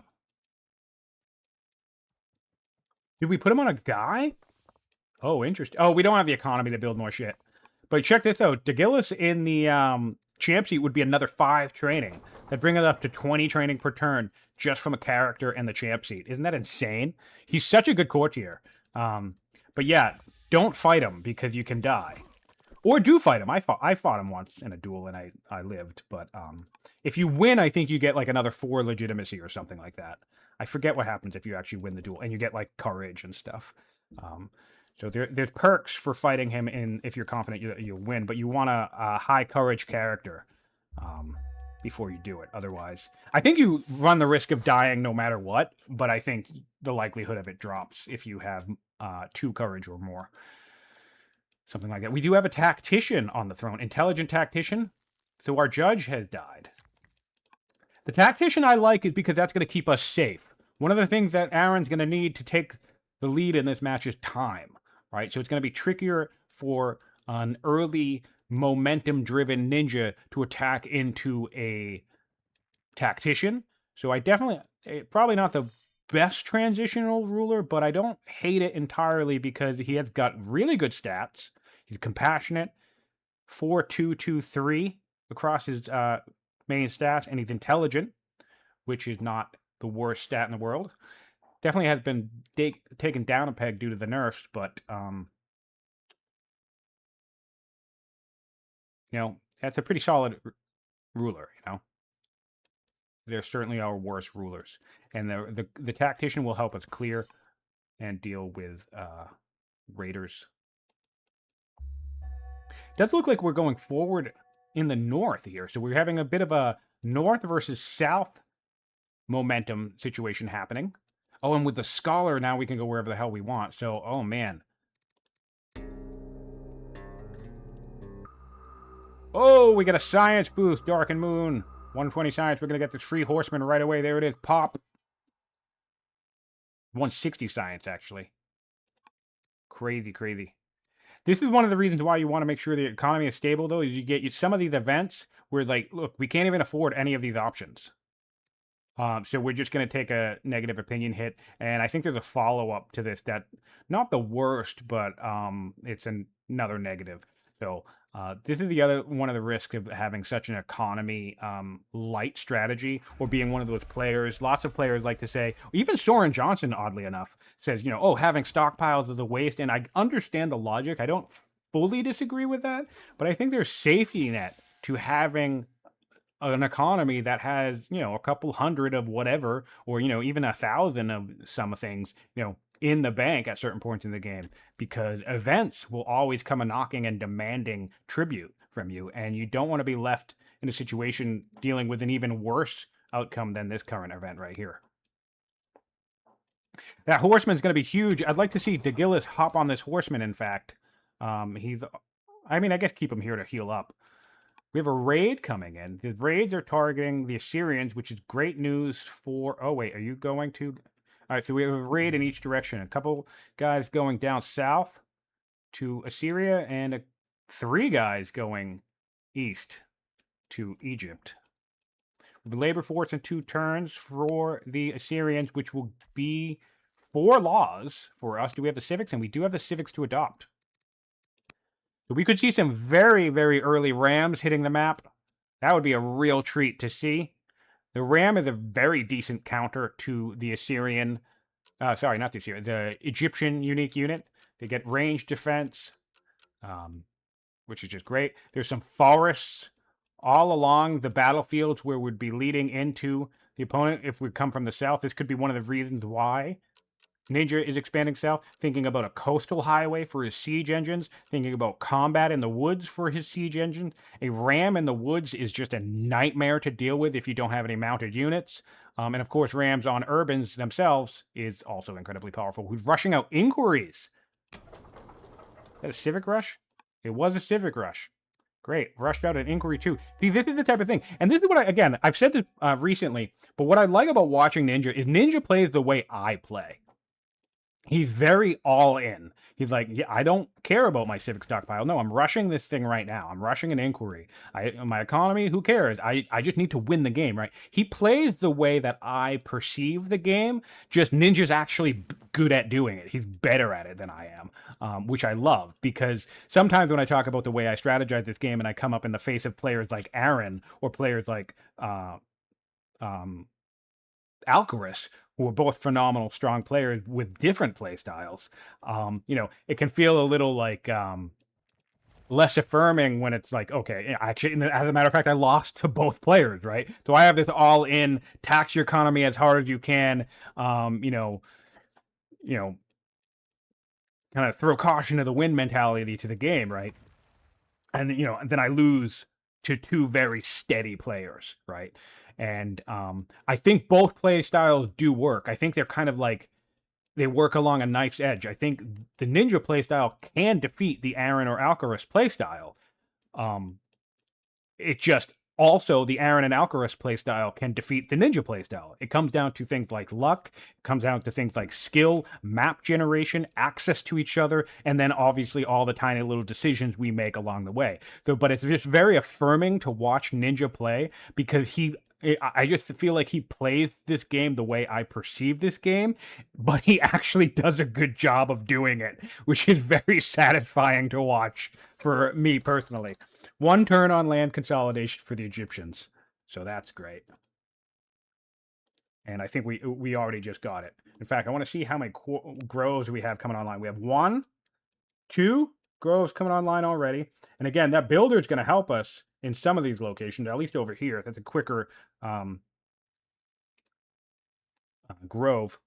Did we put him on a guy? Oh, interesting. Oh, we don't have the economy to build more shit. But check this out. Dagillis in the champ seat would be another 5 training. That'd bring it up to 20 training per turn just from a character and the champ seat. Isn't that insane? He's such a good courtier. But yeah, don't fight him because you can die. Or do fight him. I fought him once in a duel and I lived. But if you win, I think you get like another 4 legitimacy or something like that. I forget what happens if you actually win the duel. And you get like courage and stuff. So there's perks for fighting him if you're confident you'll win. But you want a high courage character before you do it. Otherwise, I think you run the risk of dying no matter what. But I think the likelihood of it drops if you have 2 courage or more. Something like that. We do have a tactician on the throne. Intelligent tactician. So our judge has died. The tactician I like is because that's going to keep us safe. One of the things that Aran's going to need to take the lead in this match is time. Right? So it's going to be trickier for an early momentum-driven ninja to attack into a tactician. So I definitely... probably not the best transitional ruler, but I don't hate it entirely because he has got really good stats. He's compassionate, 4-2-2-3 across his main stats, and he's intelligent, which is not the worst stat in the world. Definitely has been taken down a peg due to the nerfs, but you know, that's a pretty solid ruler. You know, there certainly are worse rulers, and the tactician will help us clear and deal with raiders. Does look like we're going forward in the north here. So we're having a bit of a north versus south momentum situation happening. Oh, and with the scholar, now we can go wherever the hell we want. So, oh man. Oh, we got a science boost, Dark and Moon. 120 science. We're going to get this free horseman right away. There it is. Pop. 160 science, actually. Crazy, crazy. This is one of the reasons why you want to make sure the economy is stable, though, is you get some of these events where, like, look, we can't even afford any of these options. So we're just going to take a negative opinion hit. And I think there's a follow-up to this that, not the worst, but it's another negative. So this is the other one of the risks of having such an economy light strategy, or being one of those players. Lots of players like to say, even Soren Johnson, oddly enough, says, you know, oh, having stockpiles is a waste. And I understand the logic. I don't fully disagree with that, but I think there's safety net to having an economy that has, you know, a couple hundred of whatever, or, you know, even 1,000 of some things, you know, in the bank at certain points in the game, because events will always come a knocking and demanding tribute from you, and you don't want to be left in a situation dealing with an even worse outcome than this current event right here. That horseman's going to be huge. I'd like to see DeGillis hop on this horseman, in fact. I mean, I guess keep him here to heal up. We have a raid coming in. The raids are targeting the Assyrians, which is great news for... Oh, wait, are you going to... All right, so we have a raid in each direction. A couple guys going down south to Assyria, and 3 guys going east to Egypt. Labor force in 2 turns for the Assyrians, which will be 4 laws for us. Do we have the civics? And we do have the civics to adopt. So we could see some very, very early rams hitting the map. That would be a real treat to see. The ram is a very decent counter to the Assyrian... sorry, not the Assyrian. The Egyptian unique unit. They get range defense, which is just great. There's some forests all along the battlefields where we'd be leading into the opponent if we come from the south. This could be one of the reasons why Ninja is expanding south, thinking about a coastal highway for his siege engines, thinking about combat in the woods for his siege engines. A ram in the woods is just a nightmare to deal with if you don't have any mounted units. And of course, rams on urbans themselves is also incredibly powerful. Who's rushing out inquiries? Is that a civic rush? It was a civic rush. Great. Rushed out an inquiry too. See, this is the type of thing. And this is what again, I've said this recently, but what I like about watching Ninja is Ninja plays the way I play. He's very all in. He's like, yeah, I don't care about my civic stockpile. No, I'm rushing this thing right now. I'm rushing an inquiry. My economy, who cares? I just need to win the game, right? He plays the way that I perceive the game. Just Ninja's actually good at doing it. He's better at it than I am, which I love. Because sometimes when I talk about the way I strategize this game and I come up in the face of players like Aran or players like Alcaris, who are both phenomenal, strong players with different play styles, you know, it can feel a little like less affirming when it's like, okay, actually, as a matter of fact, I lost to both players, right? So I have this all-in, tax your economy as hard as you can, you know, kind of throw caution to the wind mentality to the game, right? And, you know, then I lose to 2 very steady players, right? And I think both play styles do work. I think they're kind of like, they work along a knife's edge. I think the Ninja playstyle can defeat the Aran or Alcaris playstyle. It just also the Aran and Alcaris playstyle can defeat the Ninja playstyle. It comes down to things like luck, it comes down to things like skill, map generation, access to each other, and then obviously all the tiny little decisions we make along the way. So, but it's just very affirming to watch Ninja play because I just feel like he plays this game the way I perceive this game, but he actually does a good job of doing it, which is very satisfying to watch for me personally. 1 turn on land consolidation for the Egyptians, so that's great. And I think we already just got it. In fact, I want to see how many groves we have coming online. We have 1, 2 groves coming online already. And again, that builder is going to help us in some of these locations, at least over here. That's a quicker grove.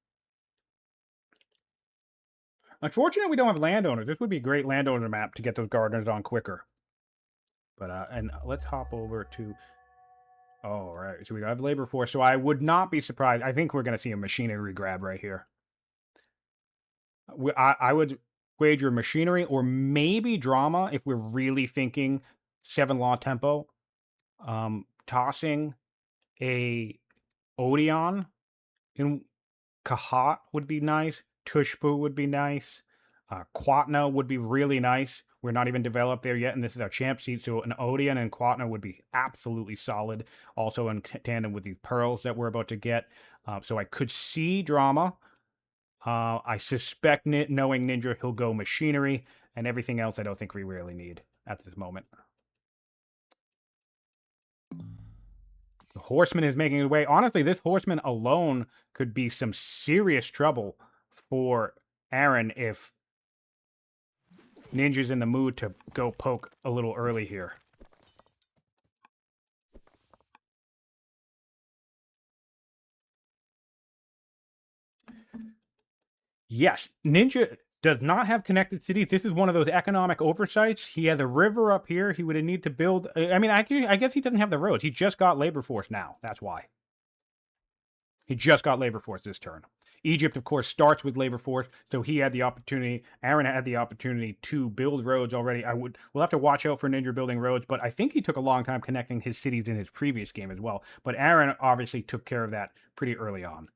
Unfortunately, we don't have landowners. This would be a great landowner map to get those gardeners on quicker. But and let's hop over to... Oh, right. So we have labor force. So I would not be surprised. I think we're going to see a machinery grab right here. I would wager machinery or maybe drama if we're really thinking 7 law tempo. Tossing a Odeon in Kahat would be nice. Tushpu would be nice. Quatna would be really nice. We're not even developed there yet, and this is our champ seat, so an Odeon and Quatna would be absolutely solid, also in tandem with these pearls that we're about to get. So I could see drama. I suspect, knowing Ninja, he'll go machinery, and everything else I don't think we really need at this moment. The horseman is making his way. Honestly, this horseman alone could be some serious trouble for Aran if Ninja's in the mood to go poke a little early here. Yes, Ninja does not have connected cities. This is one of those economic oversights. He has a river up here. He would need to build... I mean, I guess he doesn't have the roads. He just got labor force now. That's why. He just got labor force this turn. Egypt, of course, starts with labor force, so he had the opportunity. Aran had the opportunity to build roads already. We'll have to watch out for Ninja building roads, but I think he took a long time connecting his cities in his previous game as well. But Aran obviously took care of that pretty early on.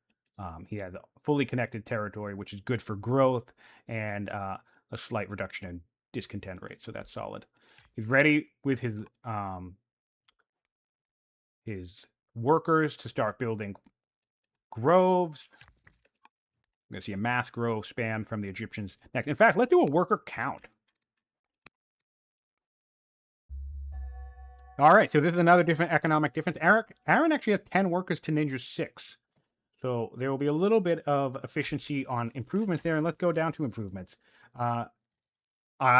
He had fully connected territory, which is good for growth and a slight reduction in discontent rate, so that's solid. He's ready with his workers to start building groves. I'm going to see a mass grove spam from the Egyptians next. In fact, let's do a worker count. All right, so this is another different economic difference. Aran actually has 10 workers to Ninja's 6. So there will be a little bit of efficiency on improvements there, and let's go down to improvements.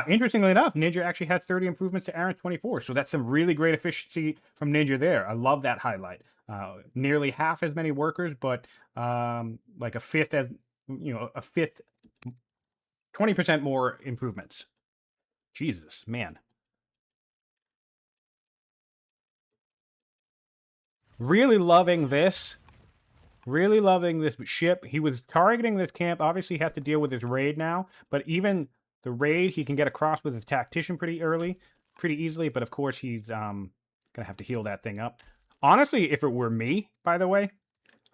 Interestingly enough, Ninja actually has 30 improvements to Aran's 24, so that's some really great efficiency from Ninja there. I love that highlight. Nearly half as many workers, but like a fifth, 20% more improvements. Jesus, man. Really loving this. Really loving this ship. He was targeting this camp. Obviously, he has to deal with his raid now, but even the raid, he can get across with his tactician pretty easily, but of course, he's going to have to heal that thing up. Honestly, if it were me, by the way,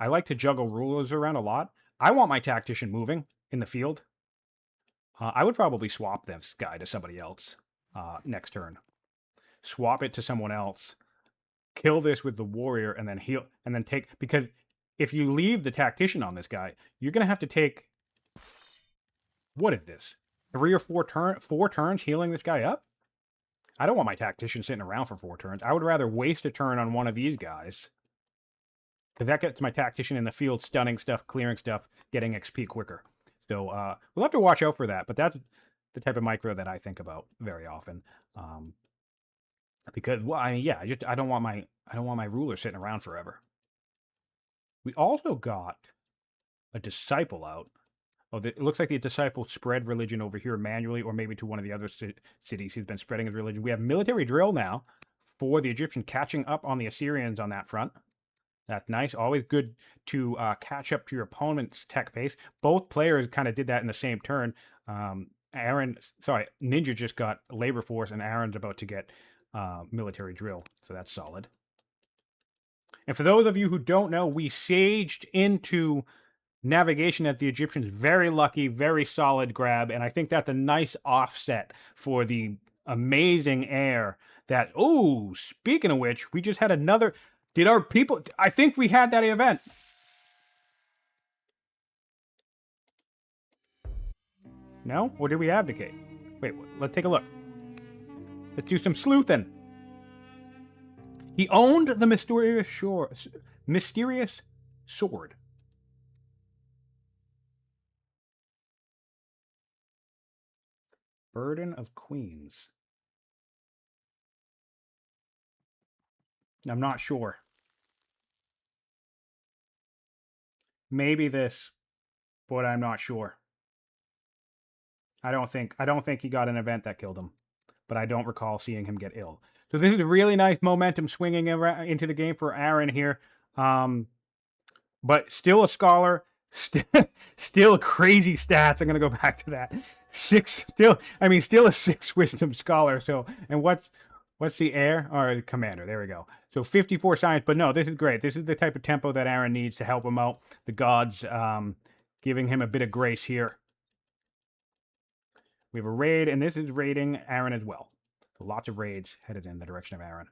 I like to juggle rulers around a lot. I want my tactician moving in the field. I would probably swap this guy to somebody else next turn. Swap it to someone else. Kill this with the warrior and then heal and then take, because if you leave the tactician on this guy, you're going to have to take, what is this? 3 or 4 turns healing this guy up? I don't want my tactician sitting around for 4 turns. I would rather waste a turn on one of these guys, because that gets my tactician in the field, stunning stuff, clearing stuff, getting XP quicker. So we'll have to watch out for that, but that's the type of micro that I think about very often. Because, well, I mean, yeah, I don't want my ruler sitting around forever. We also got a disciple out. Oh, it looks like the disciple spread religion over here manually, or maybe to one of the other cities. He's been spreading his religion. We have military drill now for the Egyptian, catching up on the Assyrians on that front. That's nice. Always good to catch up to your opponent's tech pace. Both players kind of did that in the same turn. Ninja just got labor force, and Aran's about to get military drill, so that's solid. And for those of you who don't know, we saged into navigation at the Egyptians. Very lucky, very solid grab, and I think that's a nice offset for the amazing air that, oh, speaking of which, we just had another, did our people, I think we had that event. No? Or did we abdicate? Wait, let's take a look. Let's do some sleuthing. He owned the mysterious sword. Burden of Queens. I'm not sure. Maybe this, but I'm not sure. I don't think he got an event that killed him, but I don't recall seeing him get ill. So this is a really nice momentum swinging into the game for Aran here. But still a scholar, still crazy stats. I'm going to go back to that. Still a 6 wisdom scholar. So, and what's the heir? Or the commander, there we go. So 54 science, but no, this is great. This is the type of tempo that Aran needs to help him out. The gods giving him a bit of grace here. We have a raid, and this is raiding Aran as well. So lots of raids headed in the direction of Aran.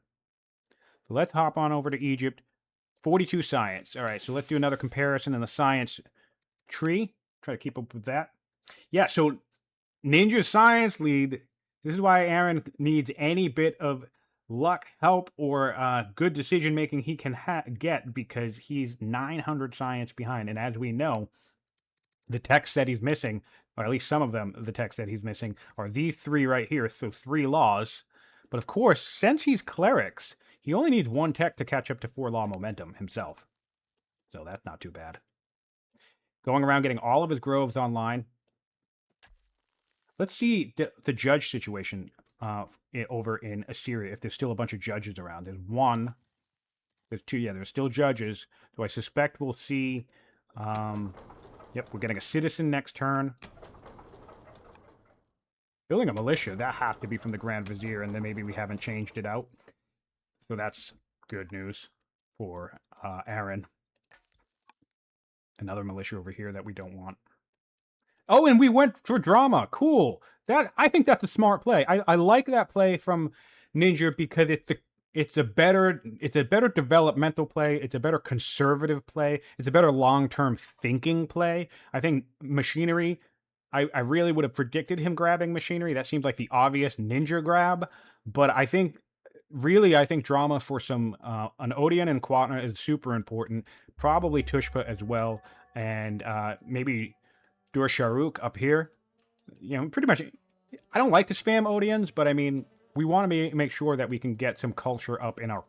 So let's hop on over to Egypt. 42 science. All right, so let's do another comparison in the science tree. Try to keep up with that. Yeah, so Ninja's science lead. This is why Aran needs any bit of luck, help, or good decision-making he can get, because he's 900 science behind. And as we know, the text that he's missing, or at least some of them, the text that he's missing, are these 3 right here. So 3 laws. But of course, since he's clerics, he only needs 1 tech to catch up to 4 law momentum himself. So that's not too bad. Going around getting all of his groves online. Let's see the judge situation over in Assyria, if there's still a bunch of judges around. There's 1. There's two, yeah, there's still judges. So I suspect we'll see, yep, we're getting a citizen next turn. Building a militia, that has to be from the Grand Vizier, and then maybe we haven't changed it out. So that's good news for Aran. Another militia over here that we don't want. Oh, and we went for drama. Cool. I think that's a smart play. I like that play from Ninjaa because it's a better developmental play. It's a better conservative play. It's a better long-term thinking play. I think machinery. I really would have predicted him grabbing machinery. That seems like the obvious Ninjaa grab. But I think drama for some an Odeon and Quatna is super important. Probably Tushpa as well, and maybe Dur Sharuk up here. You know, pretty much. I don't like to spam Odeons, but I mean, we want to make sure that we can get some culture up in our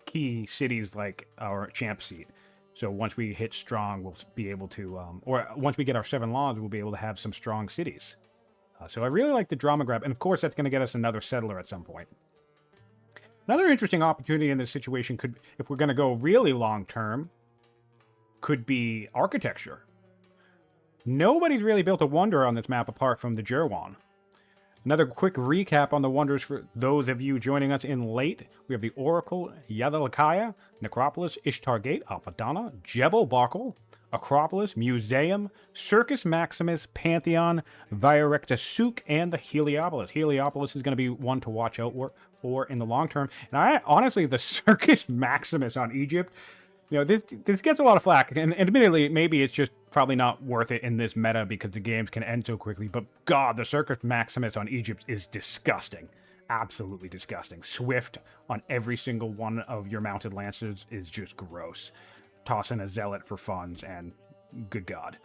key cities like our champ seat. So once we hit strong, we'll be able to, or once we get our 7 laws, we'll be able to have some strong cities. So I really like the drama grab, and of course that's going to get us another settler at some point. Another interesting opportunity in this situation could, if we're going to go really long term, could be architecture. Nobody's really built a wonder on this map apart from the Jerwan. Another quick recap on the wonders for those of you joining us in late. We have the Oracle, Yadalakaya, Necropolis, Ishtar Gate, Apadana, Jebel Bakal, Acropolis, Museum, Circus Maximus, Pantheon, Viarecta Souk, and the Heliopolis. Heliopolis is going to be one to watch out for in the long term. And honestly, the Circus Maximus on Egypt, you know, this gets a lot of flack, and admittedly, maybe it's just probably not worth it in this meta because the games can end so quickly, but God, the Circus Maximus on Egypt is disgusting. Absolutely disgusting. Swift on every single one of your mounted lancers is just gross. Toss in a Zealot for funds, and good God.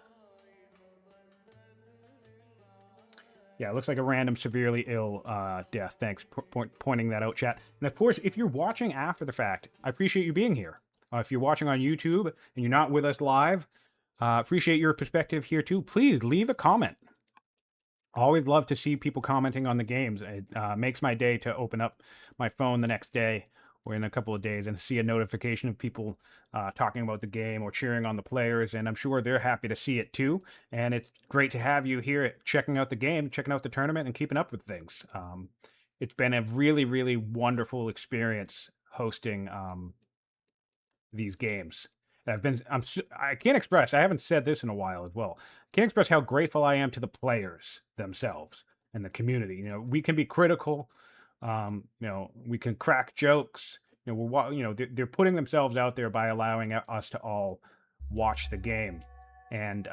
Yeah, it looks like a random severely ill death. Thanks for pointing that out, chat. And of course, if you're watching after the fact, I appreciate you being here. If you're watching on YouTube and you're not with us live, appreciate your perspective here too. Please leave a comment. Always love to see people commenting on the games. It makes my day to open up my phone the next day or in a couple of days and see a notification of people talking about the game or cheering on the players. And I'm sure they're happy to see it too. And it's great to have you here checking out the game, checking out the tournament, and keeping up with things. It's been a really, really wonderful experience hosting these games. I can't express, I haven't said this in a while as well. I can't express how grateful I am to the players themselves and the community. You know, we can be critical, you know, we can crack jokes, you know, they're putting themselves out there by allowing us to all watch the game and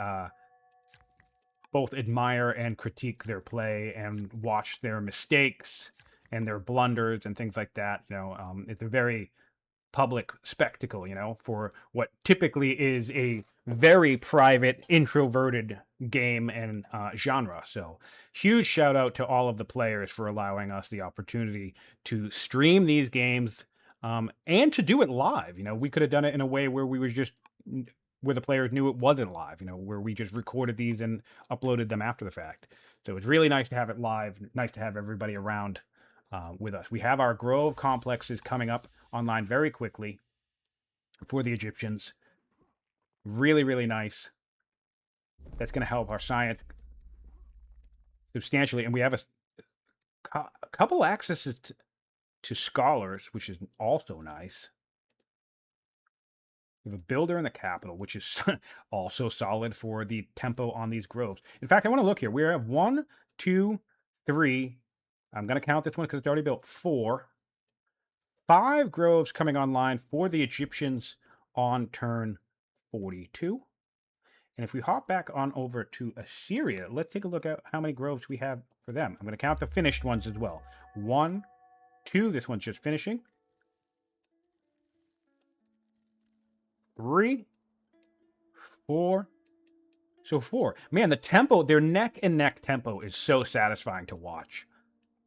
both admire and critique their play and watch their mistakes and their blunders and things like that. You know, it's a very public spectacle, you know, for what typically is a very private, introverted game and genre. So huge shout out to all of the players for allowing us the opportunity to stream these games and to do it live. You know, we could have done it in a way where we were just, where the players knew it wasn't live, you know, where we just recorded these and uploaded them after the fact. So it's really nice to have it live, nice to have everybody around with us. We have our Grove complexes coming up online very quickly for the Egyptians. Really, really nice. That's going to help our science substantially. And we have a couple accesses to scholars, which is also nice. We have a builder in the capital, which is also solid for the tempo on these groves. In fact, I want to look here. We have 1, 2, 3. I'm going to count this one because it's already built. 4, 5 groves coming online for the Egyptians on turn 42. And if we hop back on over to Assyria, let's take a look at how many groves we have for them. I'm going to count the finished ones as well. 1, 2, this one's just finishing. 3, 4. So 4. Man, the tempo, their neck and neck tempo is so satisfying to watch.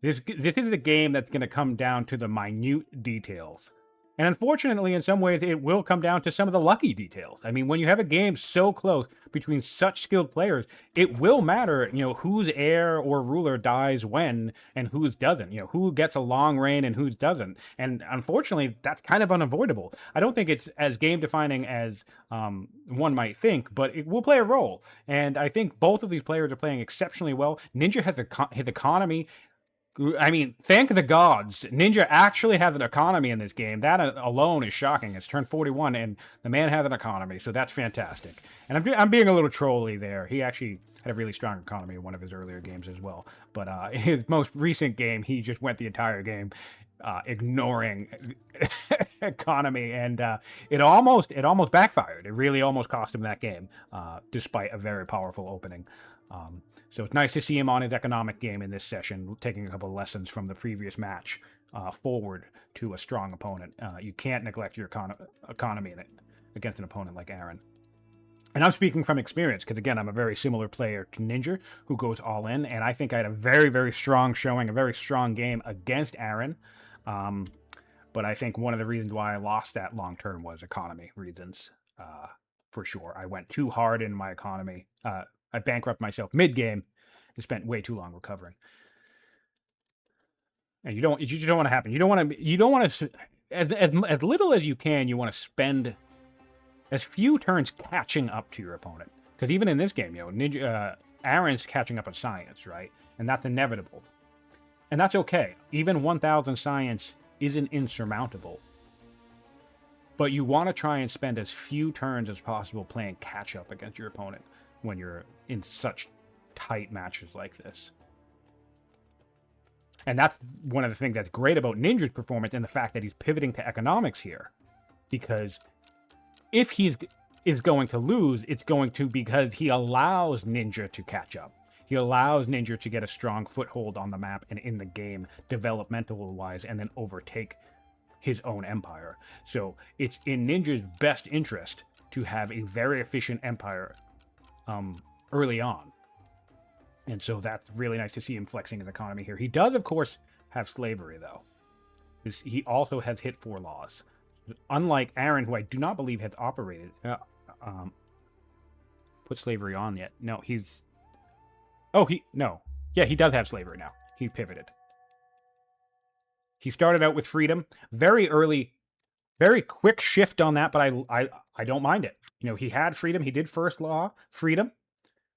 This is a game that's going to come down to the minute details. And unfortunately, in some ways, it will come down to some of the lucky details. I mean, when you have a game so close between such skilled players, it will matter, whose heir or ruler dies when and whose doesn't. Who gets a long reign and whose doesn't. And unfortunately, that's kind of unavoidable. I don't think it's as game defining as one might think, but it will play a role. And I think both of these players are playing exceptionally well. Ninjaa has his economy. I mean, thank the gods. Ninjaa actually has an economy in this game. That alone is shocking. It's turned 41, and the man has an economy, so that's fantastic. And I'm being a little trolly there. He actually had a really strong economy in one of his earlier games as well. But his most recent game, he just went the entire game ignoring economy, and it almost backfired. It really almost cost him that game, despite a very powerful opening. So it's nice to see him on his economic game in this session, taking a couple of lessons from the previous match forward to a strong opponent. You can't neglect your economy in it against an opponent like Aran. And I'm speaking from experience, because again, I'm a very similar player to Ninjaa, who goes all in, and I think I had a very, very strong showing, a very strong game against Aran. But I think one of the reasons why I lost that long term was economy reasons, for sure. I went too hard in my economy. I bankrupted myself mid-game and spent way too long recovering. And you just don't want to happen. You don't want to, as little as you can, you want to spend as few turns catching up to your opponent. Because even in this game, Aran's catching up on science, right? And that's inevitable. And that's okay. Even 1,000 science isn't insurmountable. But you want to try and spend as few turns as possible playing catch-up against your opponent when you're in such tight matches like this. And that's one of the things that's great about Ninjaa's performance, and the fact that he's pivoting to economics here. Because if he is going to lose, it's going to because he allows Ninjaa to catch up. He allows Ninjaa to get a strong foothold on the map and in the game, developmental-wise, and then overtake his own empire. So it's in Ninjaa's best interest to have a very efficient empire early on. And so that's really nice to see him flexing his economy here. He does, of course, have slavery, though. He also has hit 4 laws. Unlike Aran, who I do not believe has operated, put slavery on yet. No, no. Yeah, he does have slavery now. He pivoted. He started out with freedom. Very early, very quick shift on that, but I don't mind it. He had freedom. He did first law, freedom,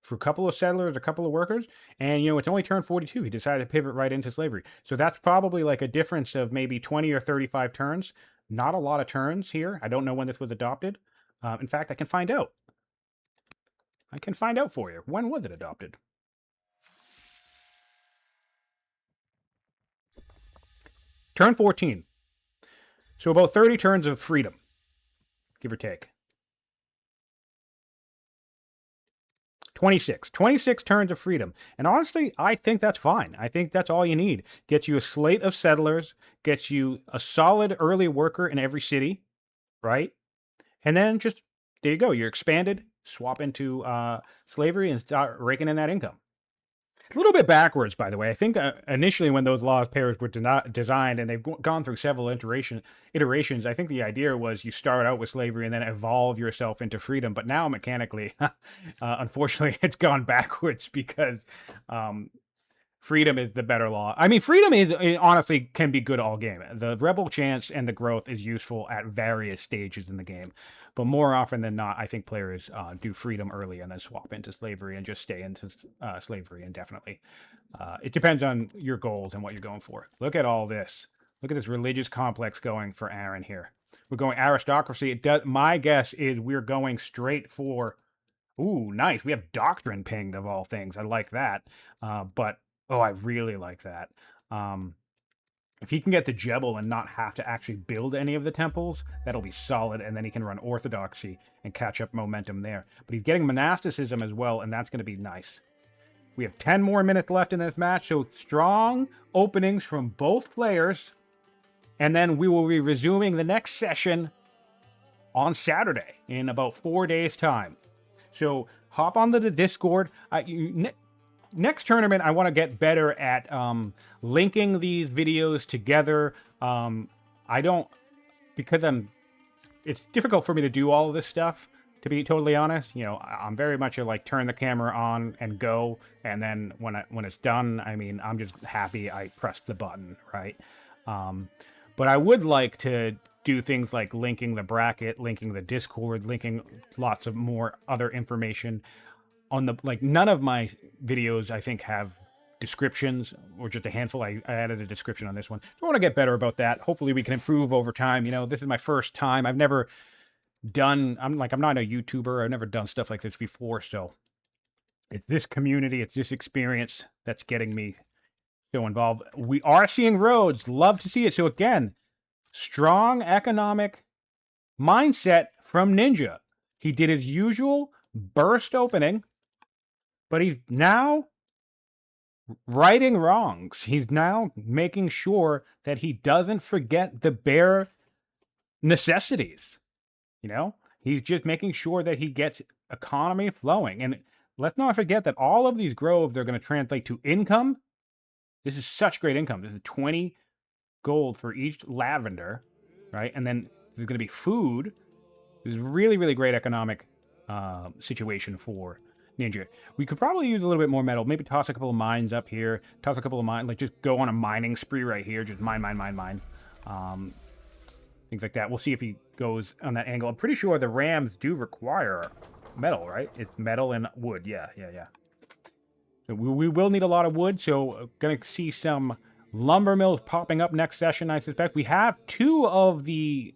for a couple of settlers, a couple of workers, and, it's only turned 42. He decided to pivot right into slavery. So that's probably like a difference of maybe 20 or 35 turns. Not a lot of turns here. I don't know when this was adopted. In fact, I can find out. I can find out for you. When was it adopted? Turn 14. So about 30 turns of freedom, give or take. 26 turns of freedom. And honestly, I think that's fine. I think that's all you need. Gets you a slate of settlers, gets you a solid early worker in every city, right? And then just, there you go. You're expanded, swap into slavery and start raking in that income. A little bit backwards, by the way. I think initially when those law pairs were designed, and they've gone through several iterations, I think the idea was you start out with slavery and then evolve yourself into freedom. But now mechanically, unfortunately, it's gone backwards because freedom is the better law. I mean, freedom honestly can be good all game. The rebel chance and the growth is useful at various stages in the game. But more often than not, I think players do freedom early and then swap into slavery and just stay into slavery indefinitely. It depends on your goals and what you're going for. Look at all this. Look at this religious complex going for Aran here. We're going aristocracy. My guess is we're going straight for... Ooh, nice. We have doctrine pinged, of all things. I like that. But, oh, I really like that. If he can get the Jebel and not have to actually build any of the temples, that'll be solid, and then he can run orthodoxy and catch up momentum there. But he's getting monasticism as well, and that's going to be nice. We have 10 more minutes left in this match, so strong openings from both players, and then we will be resuming the next session on Saturday in about 4 days' time. So hop onto the Discord. Next tournament, I want to get better at linking these videos together. I don't because it's difficult for me to do all of this stuff, to be totally honest. You know, I'm very much a like turn the camera on and go, and then when it's done, I mean, I'm just happy I pressed the button, right? But I would like to do things like linking the bracket, linking the Discord, linking lots of more other information on the, like, none of my videos I think have descriptions, or just a handful. I added a description on this one. I want to get better about that. Hopefully we can improve over time. You know, this is my first time. I've never done, I'm not a YouTuber. I've never done stuff like this before. So it's this community, it's this experience that's getting me so involved. We are seeing roads. Love to see it. So again, strong economic mindset from Ninjaa. He did his usual burst opening, but he's now righting wrongs. He's now making sure that he doesn't forget the bare necessities. You know, he's just making sure that he gets economy flowing. And let's not forget that all of these groves are going to translate to income. This is such great income. This is 20 gold for each lavender, right? And then there's going to be food. This is really, really great economic situation for Ninjaa. We could probably use a little bit more metal. Maybe toss a couple of mines up here. Toss a couple of mines. Like, just go on a mining spree right here. Just mine. Things like that. We'll see if he goes on that angle. I'm pretty sure the rams do require metal, right? It's metal and wood. Yeah. So we will need a lot of wood. So going to see some lumber mills popping up next session, I suspect. We have 2 of the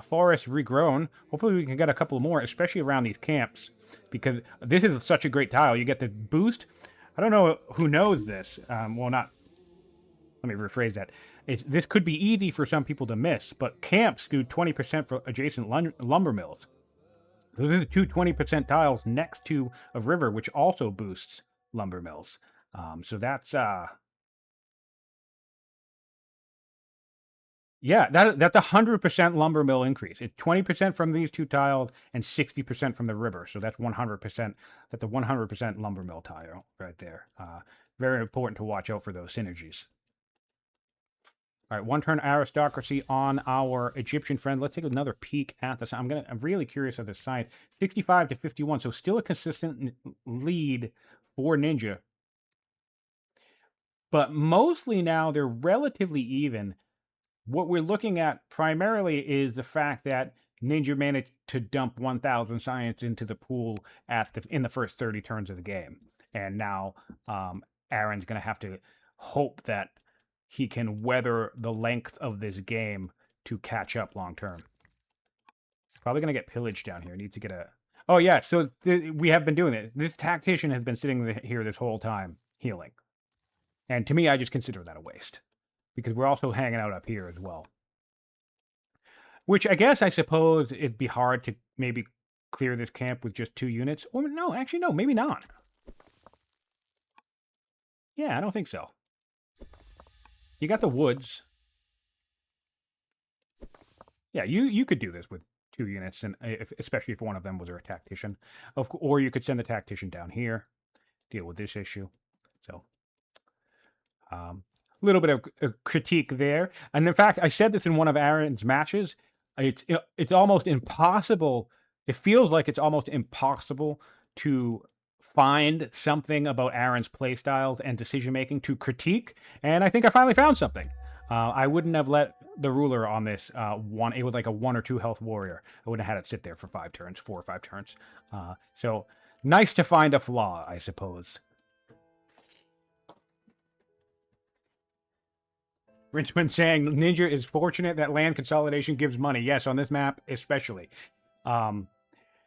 forests regrown. Hopefully we can get a couple more, especially around these camps, because this is such a great tile. You get the boost. I don't know who knows this. Well, not... Let me rephrase that. This could be easy for some people to miss, but camps do 20% for adjacent lumber mills. Those are the 2 20% tiles next to a river, which also boosts lumber mills. So that's... Yeah, that's 100% lumber mill increase. It's 20% from these 2 tiles and 60% from the river. So that's 100%. That's a 100% lumber mill tile right there. Very important to watch out for those synergies. All right, 1 turn aristocracy on our Egyptian friend. Let's take another peek at this. I'm really curious of the side. 65 to 51, so still a consistent lead for Ninjaa. But mostly now they're relatively even. What we're looking at primarily is the fact that Ninjaa managed to dump 1,000 science into the pool in the first 30 turns of the game. And now Aran's going to have to hope that he can weather the length of this game to catch up long term. Probably going to get pillaged down here. Needs to get a... Oh, yeah, so we have been doing it. This tactician has been sitting here this whole time, healing. And to me, I just consider that a waste, because we're also hanging out up here as well. Which I guess, I suppose, it'd be hard to maybe clear this camp with just 2 units. Or no, actually, no, maybe not. Yeah, I don't think so. You got the woods. Yeah, you could do this with 2 units, and especially if one of them was a tactician. Or you could send the tactician down here, deal with this issue. So, little bit of a critique there. And in fact, I said this in one of Aran's matches. It's almost impossible. It feels like it's almost impossible to find something about Aran's playstyles and decision-making to critique. And I think I finally found something. I wouldn't have let the ruler on this it was like a 1 or 2 health warrior. I wouldn't have had it sit there for 5 turns, 4 or 5 turns. So nice to find a flaw, I suppose. Richmond saying Ninjaa is fortunate that land consolidation gives money. Yes, on this map especially.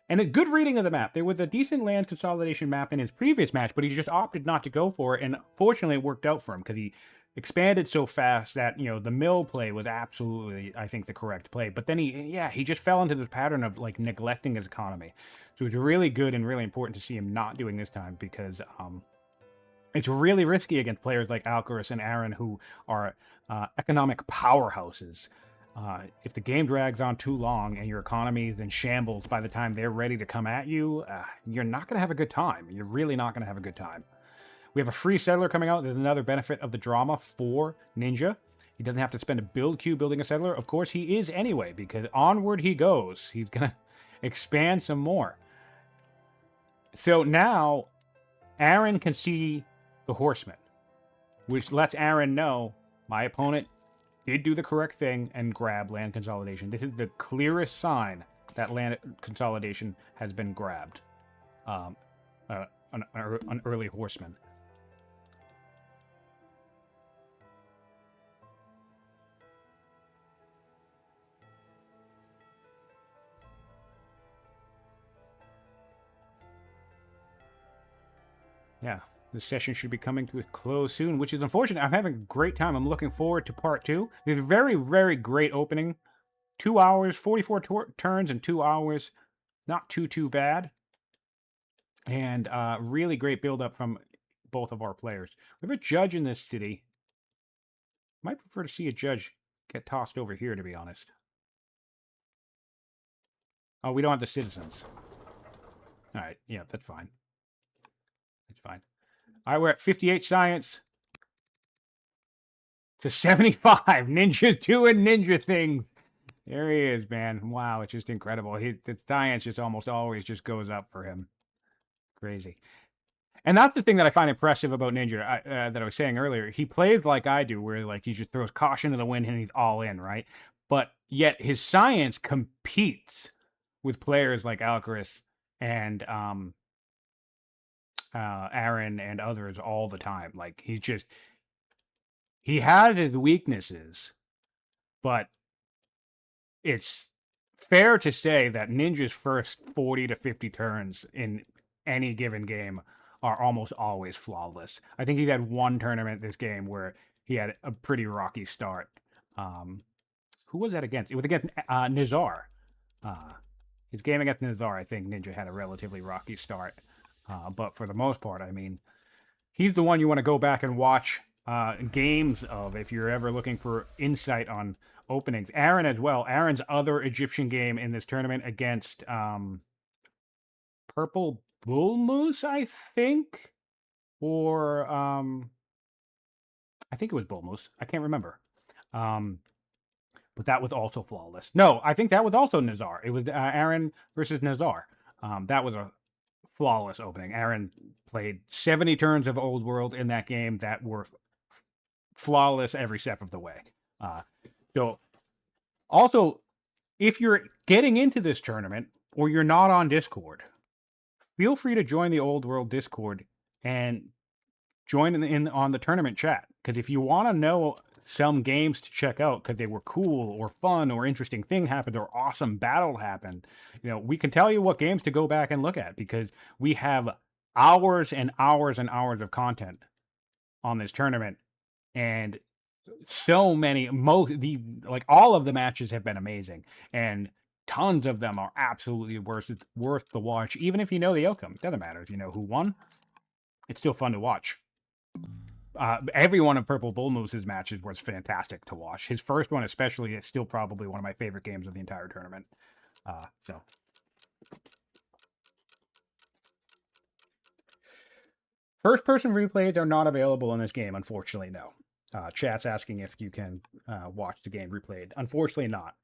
And a good reading of the map. There was a decent land consolidation map in his previous match, but he just opted not to go for it. And fortunately, it worked out for him because he expanded so fast that, you know, the mill play was absolutely, I think, the correct play. But then he just fell into this pattern of, like, neglecting his economy. So it's really good and really important to see him not doing this time, because it's really risky against players like Alcaraz and Aran, who are economic powerhouses. If the game drags on too long and your economy is in shambles by the time they're ready to come at you, you're not going to have a good time. You're really not going to have a good time. We have a free settler coming out. There's another benefit of the drama for Ninjaa. He doesn't have to spend a build queue building a settler. Of course, he is anyway, because onward he goes. He's going to expand some more. So now, Aran can see the horsemen, which lets Aran know my opponent did do the correct thing and grab land consolidation. This is the clearest sign that land consolidation has been grabbed. An early horseman. Yeah, this session should be coming to a close soon, which is unfortunate. I'm having a great time. I'm looking forward to part 2. It's a very, very great opening. 2 hours, 44 turns in 2 hours. Not too bad. And really great build-up from both of our players. We have a judge in this city. Might prefer to see a judge get tossed over here, to be honest. Oh, we don't have the citizens. All right, yeah, that's fine. That's fine. All right, we're at 58 science to 75. Ninja's doing ninja things. There he is, man. Wow, it's just incredible. The science just almost always just goes up for him. Crazy. And that's the thing that I find impressive about Ninja that I was saying earlier. He plays like I do, where like he just throws caution to the wind and he's all in, right? But yet his science competes with players like Alcaraz and Aran and others all the time. Like he has his weaknesses, but it's fair to say that Ninja's first 40 to 50 turns in any given game are almost always flawless. I think he had one tournament this game where he had a pretty rocky start. Who was that against? It was against Nizar. His game against Nizar, I think Ninja had a relatively rocky start. But for the most part, I mean, he's the one you want to go back and watch games of if you're ever looking for insight on openings. Aran as well. Aran's other Egyptian game in this tournament against Purple Bull Moose, I think, or I think it was Bull Moose. I can't remember. But that was also flawless. No, I think that was also Nizar. It was Aran versus Nizar. That was a flawless opening. Aran played 70 turns of Old World in that game that were flawless every step of the way. So, also, if you're getting into this tournament or you're not on Discord, feel free to join the Old World Discord and join in on the tournament chat. Because if you want to know some games to check out because they were cool or fun or interesting thing happened or awesome battle happened, you know, we can tell you what games to go back and look at because we have hours and hours and hours of content on this tournament. And so many, all of the matches have been amazing. And tons of them are absolutely worth the watch. Even if you know the outcome, it doesn't matter if you know who won. It's still fun to watch. Every one of Purple Bull Moose's matches was fantastic to watch. His first one especially is still probably one of my favorite games of the entire tournament. So. First-person replays are not available in this game, unfortunately, no. Chat's asking if you can watch the game replayed. Unfortunately, not.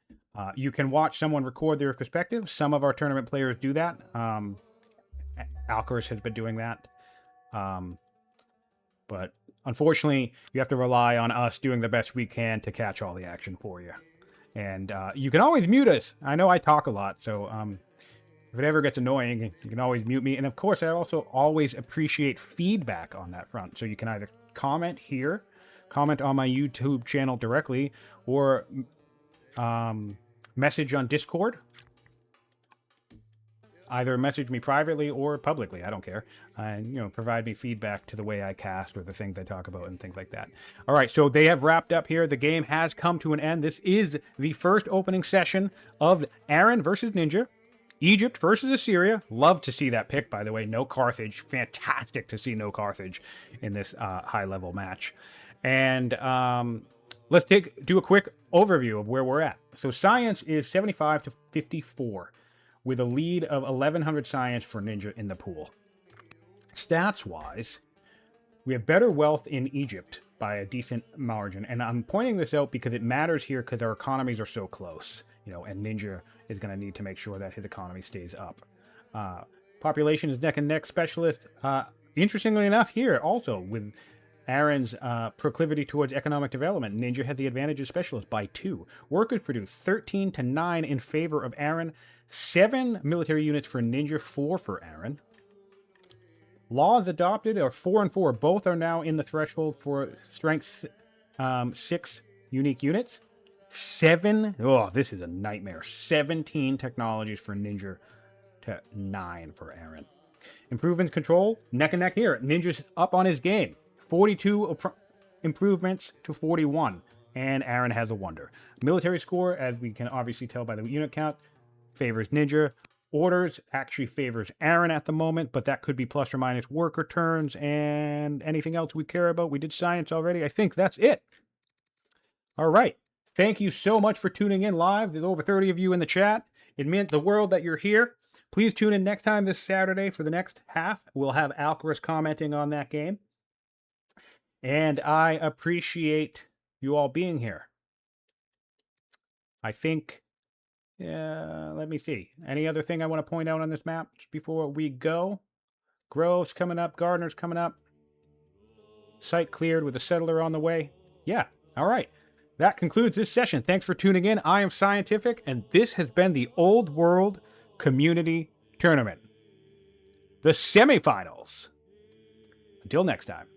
You can watch someone record their perspective. Some of our tournament players do that. Alcaraz has been doing that. But unfortunately, you have to rely on us doing the best we can to catch all the action for you. And you can always mute us. I know I talk a lot, so if it ever gets annoying, you can always mute me. And of course, I also always appreciate feedback on that front. So you can either comment here, comment on my YouTube channel directly, or message on Discord. Either message me privately or publicly, I don't care. And, provide me feedback to the way I cast or the things I talk about and things like that. All right, so they have wrapped up here. The game has come to an end. This is the first opening session of Aran versus Ninja. Egypt versus Assyria. Love to see that pick, by the way. No Carthage. Fantastic to see no Carthage in this high-level match. And let's do a quick overview of where we're at. So science is 75 to 54. With a lead of 1,100 science for Ninja in the pool. Stats-wise, we have better wealth in Egypt, by a decent margin. And I'm pointing this out because it matters here because our economies are so close, you know, and Ninja is going to need to make sure that his economy stays up. Population is neck and neck specialist. Interestingly enough, here also with Aran's proclivity towards economic development, Ninja had the advantage of specialist by 2. Workers produced 13 to 9 in favor of Aran. 7 military units for Ninja, 4 for Aran. Laws adopted are 4 and 4. Both are now in the threshold for strength 6 unique units. 7. Oh, this is a nightmare. 17 technologies for Ninja to 9 for Aran. Improvements control, neck and neck here. Ninja's up on his game. 42 improvements to 41. And Aran has a wonder. Military score, as we can obviously tell by the unit count, favors Ninja. Orders actually favors Aran at the moment, but that could be plus or minus worker turns and anything else we care about. We did science already. I think that's it. All right. Thank you so much for tuning in live. There's over 30 of you in the chat. It meant the world that you're here. Please tune in next time this Saturday for the next half. We'll have Alcaraz commenting on that game. And I appreciate you all being here. I think, let me see. Any other thing I want to point out on this map before we go? Groves coming up. Gardener's coming up. Site cleared with a settler on the way. Yeah, all right. That concludes this session. Thanks for tuning in. I am Scientific, and this has been the Old World Community Tournament. The semifinals. Until next time.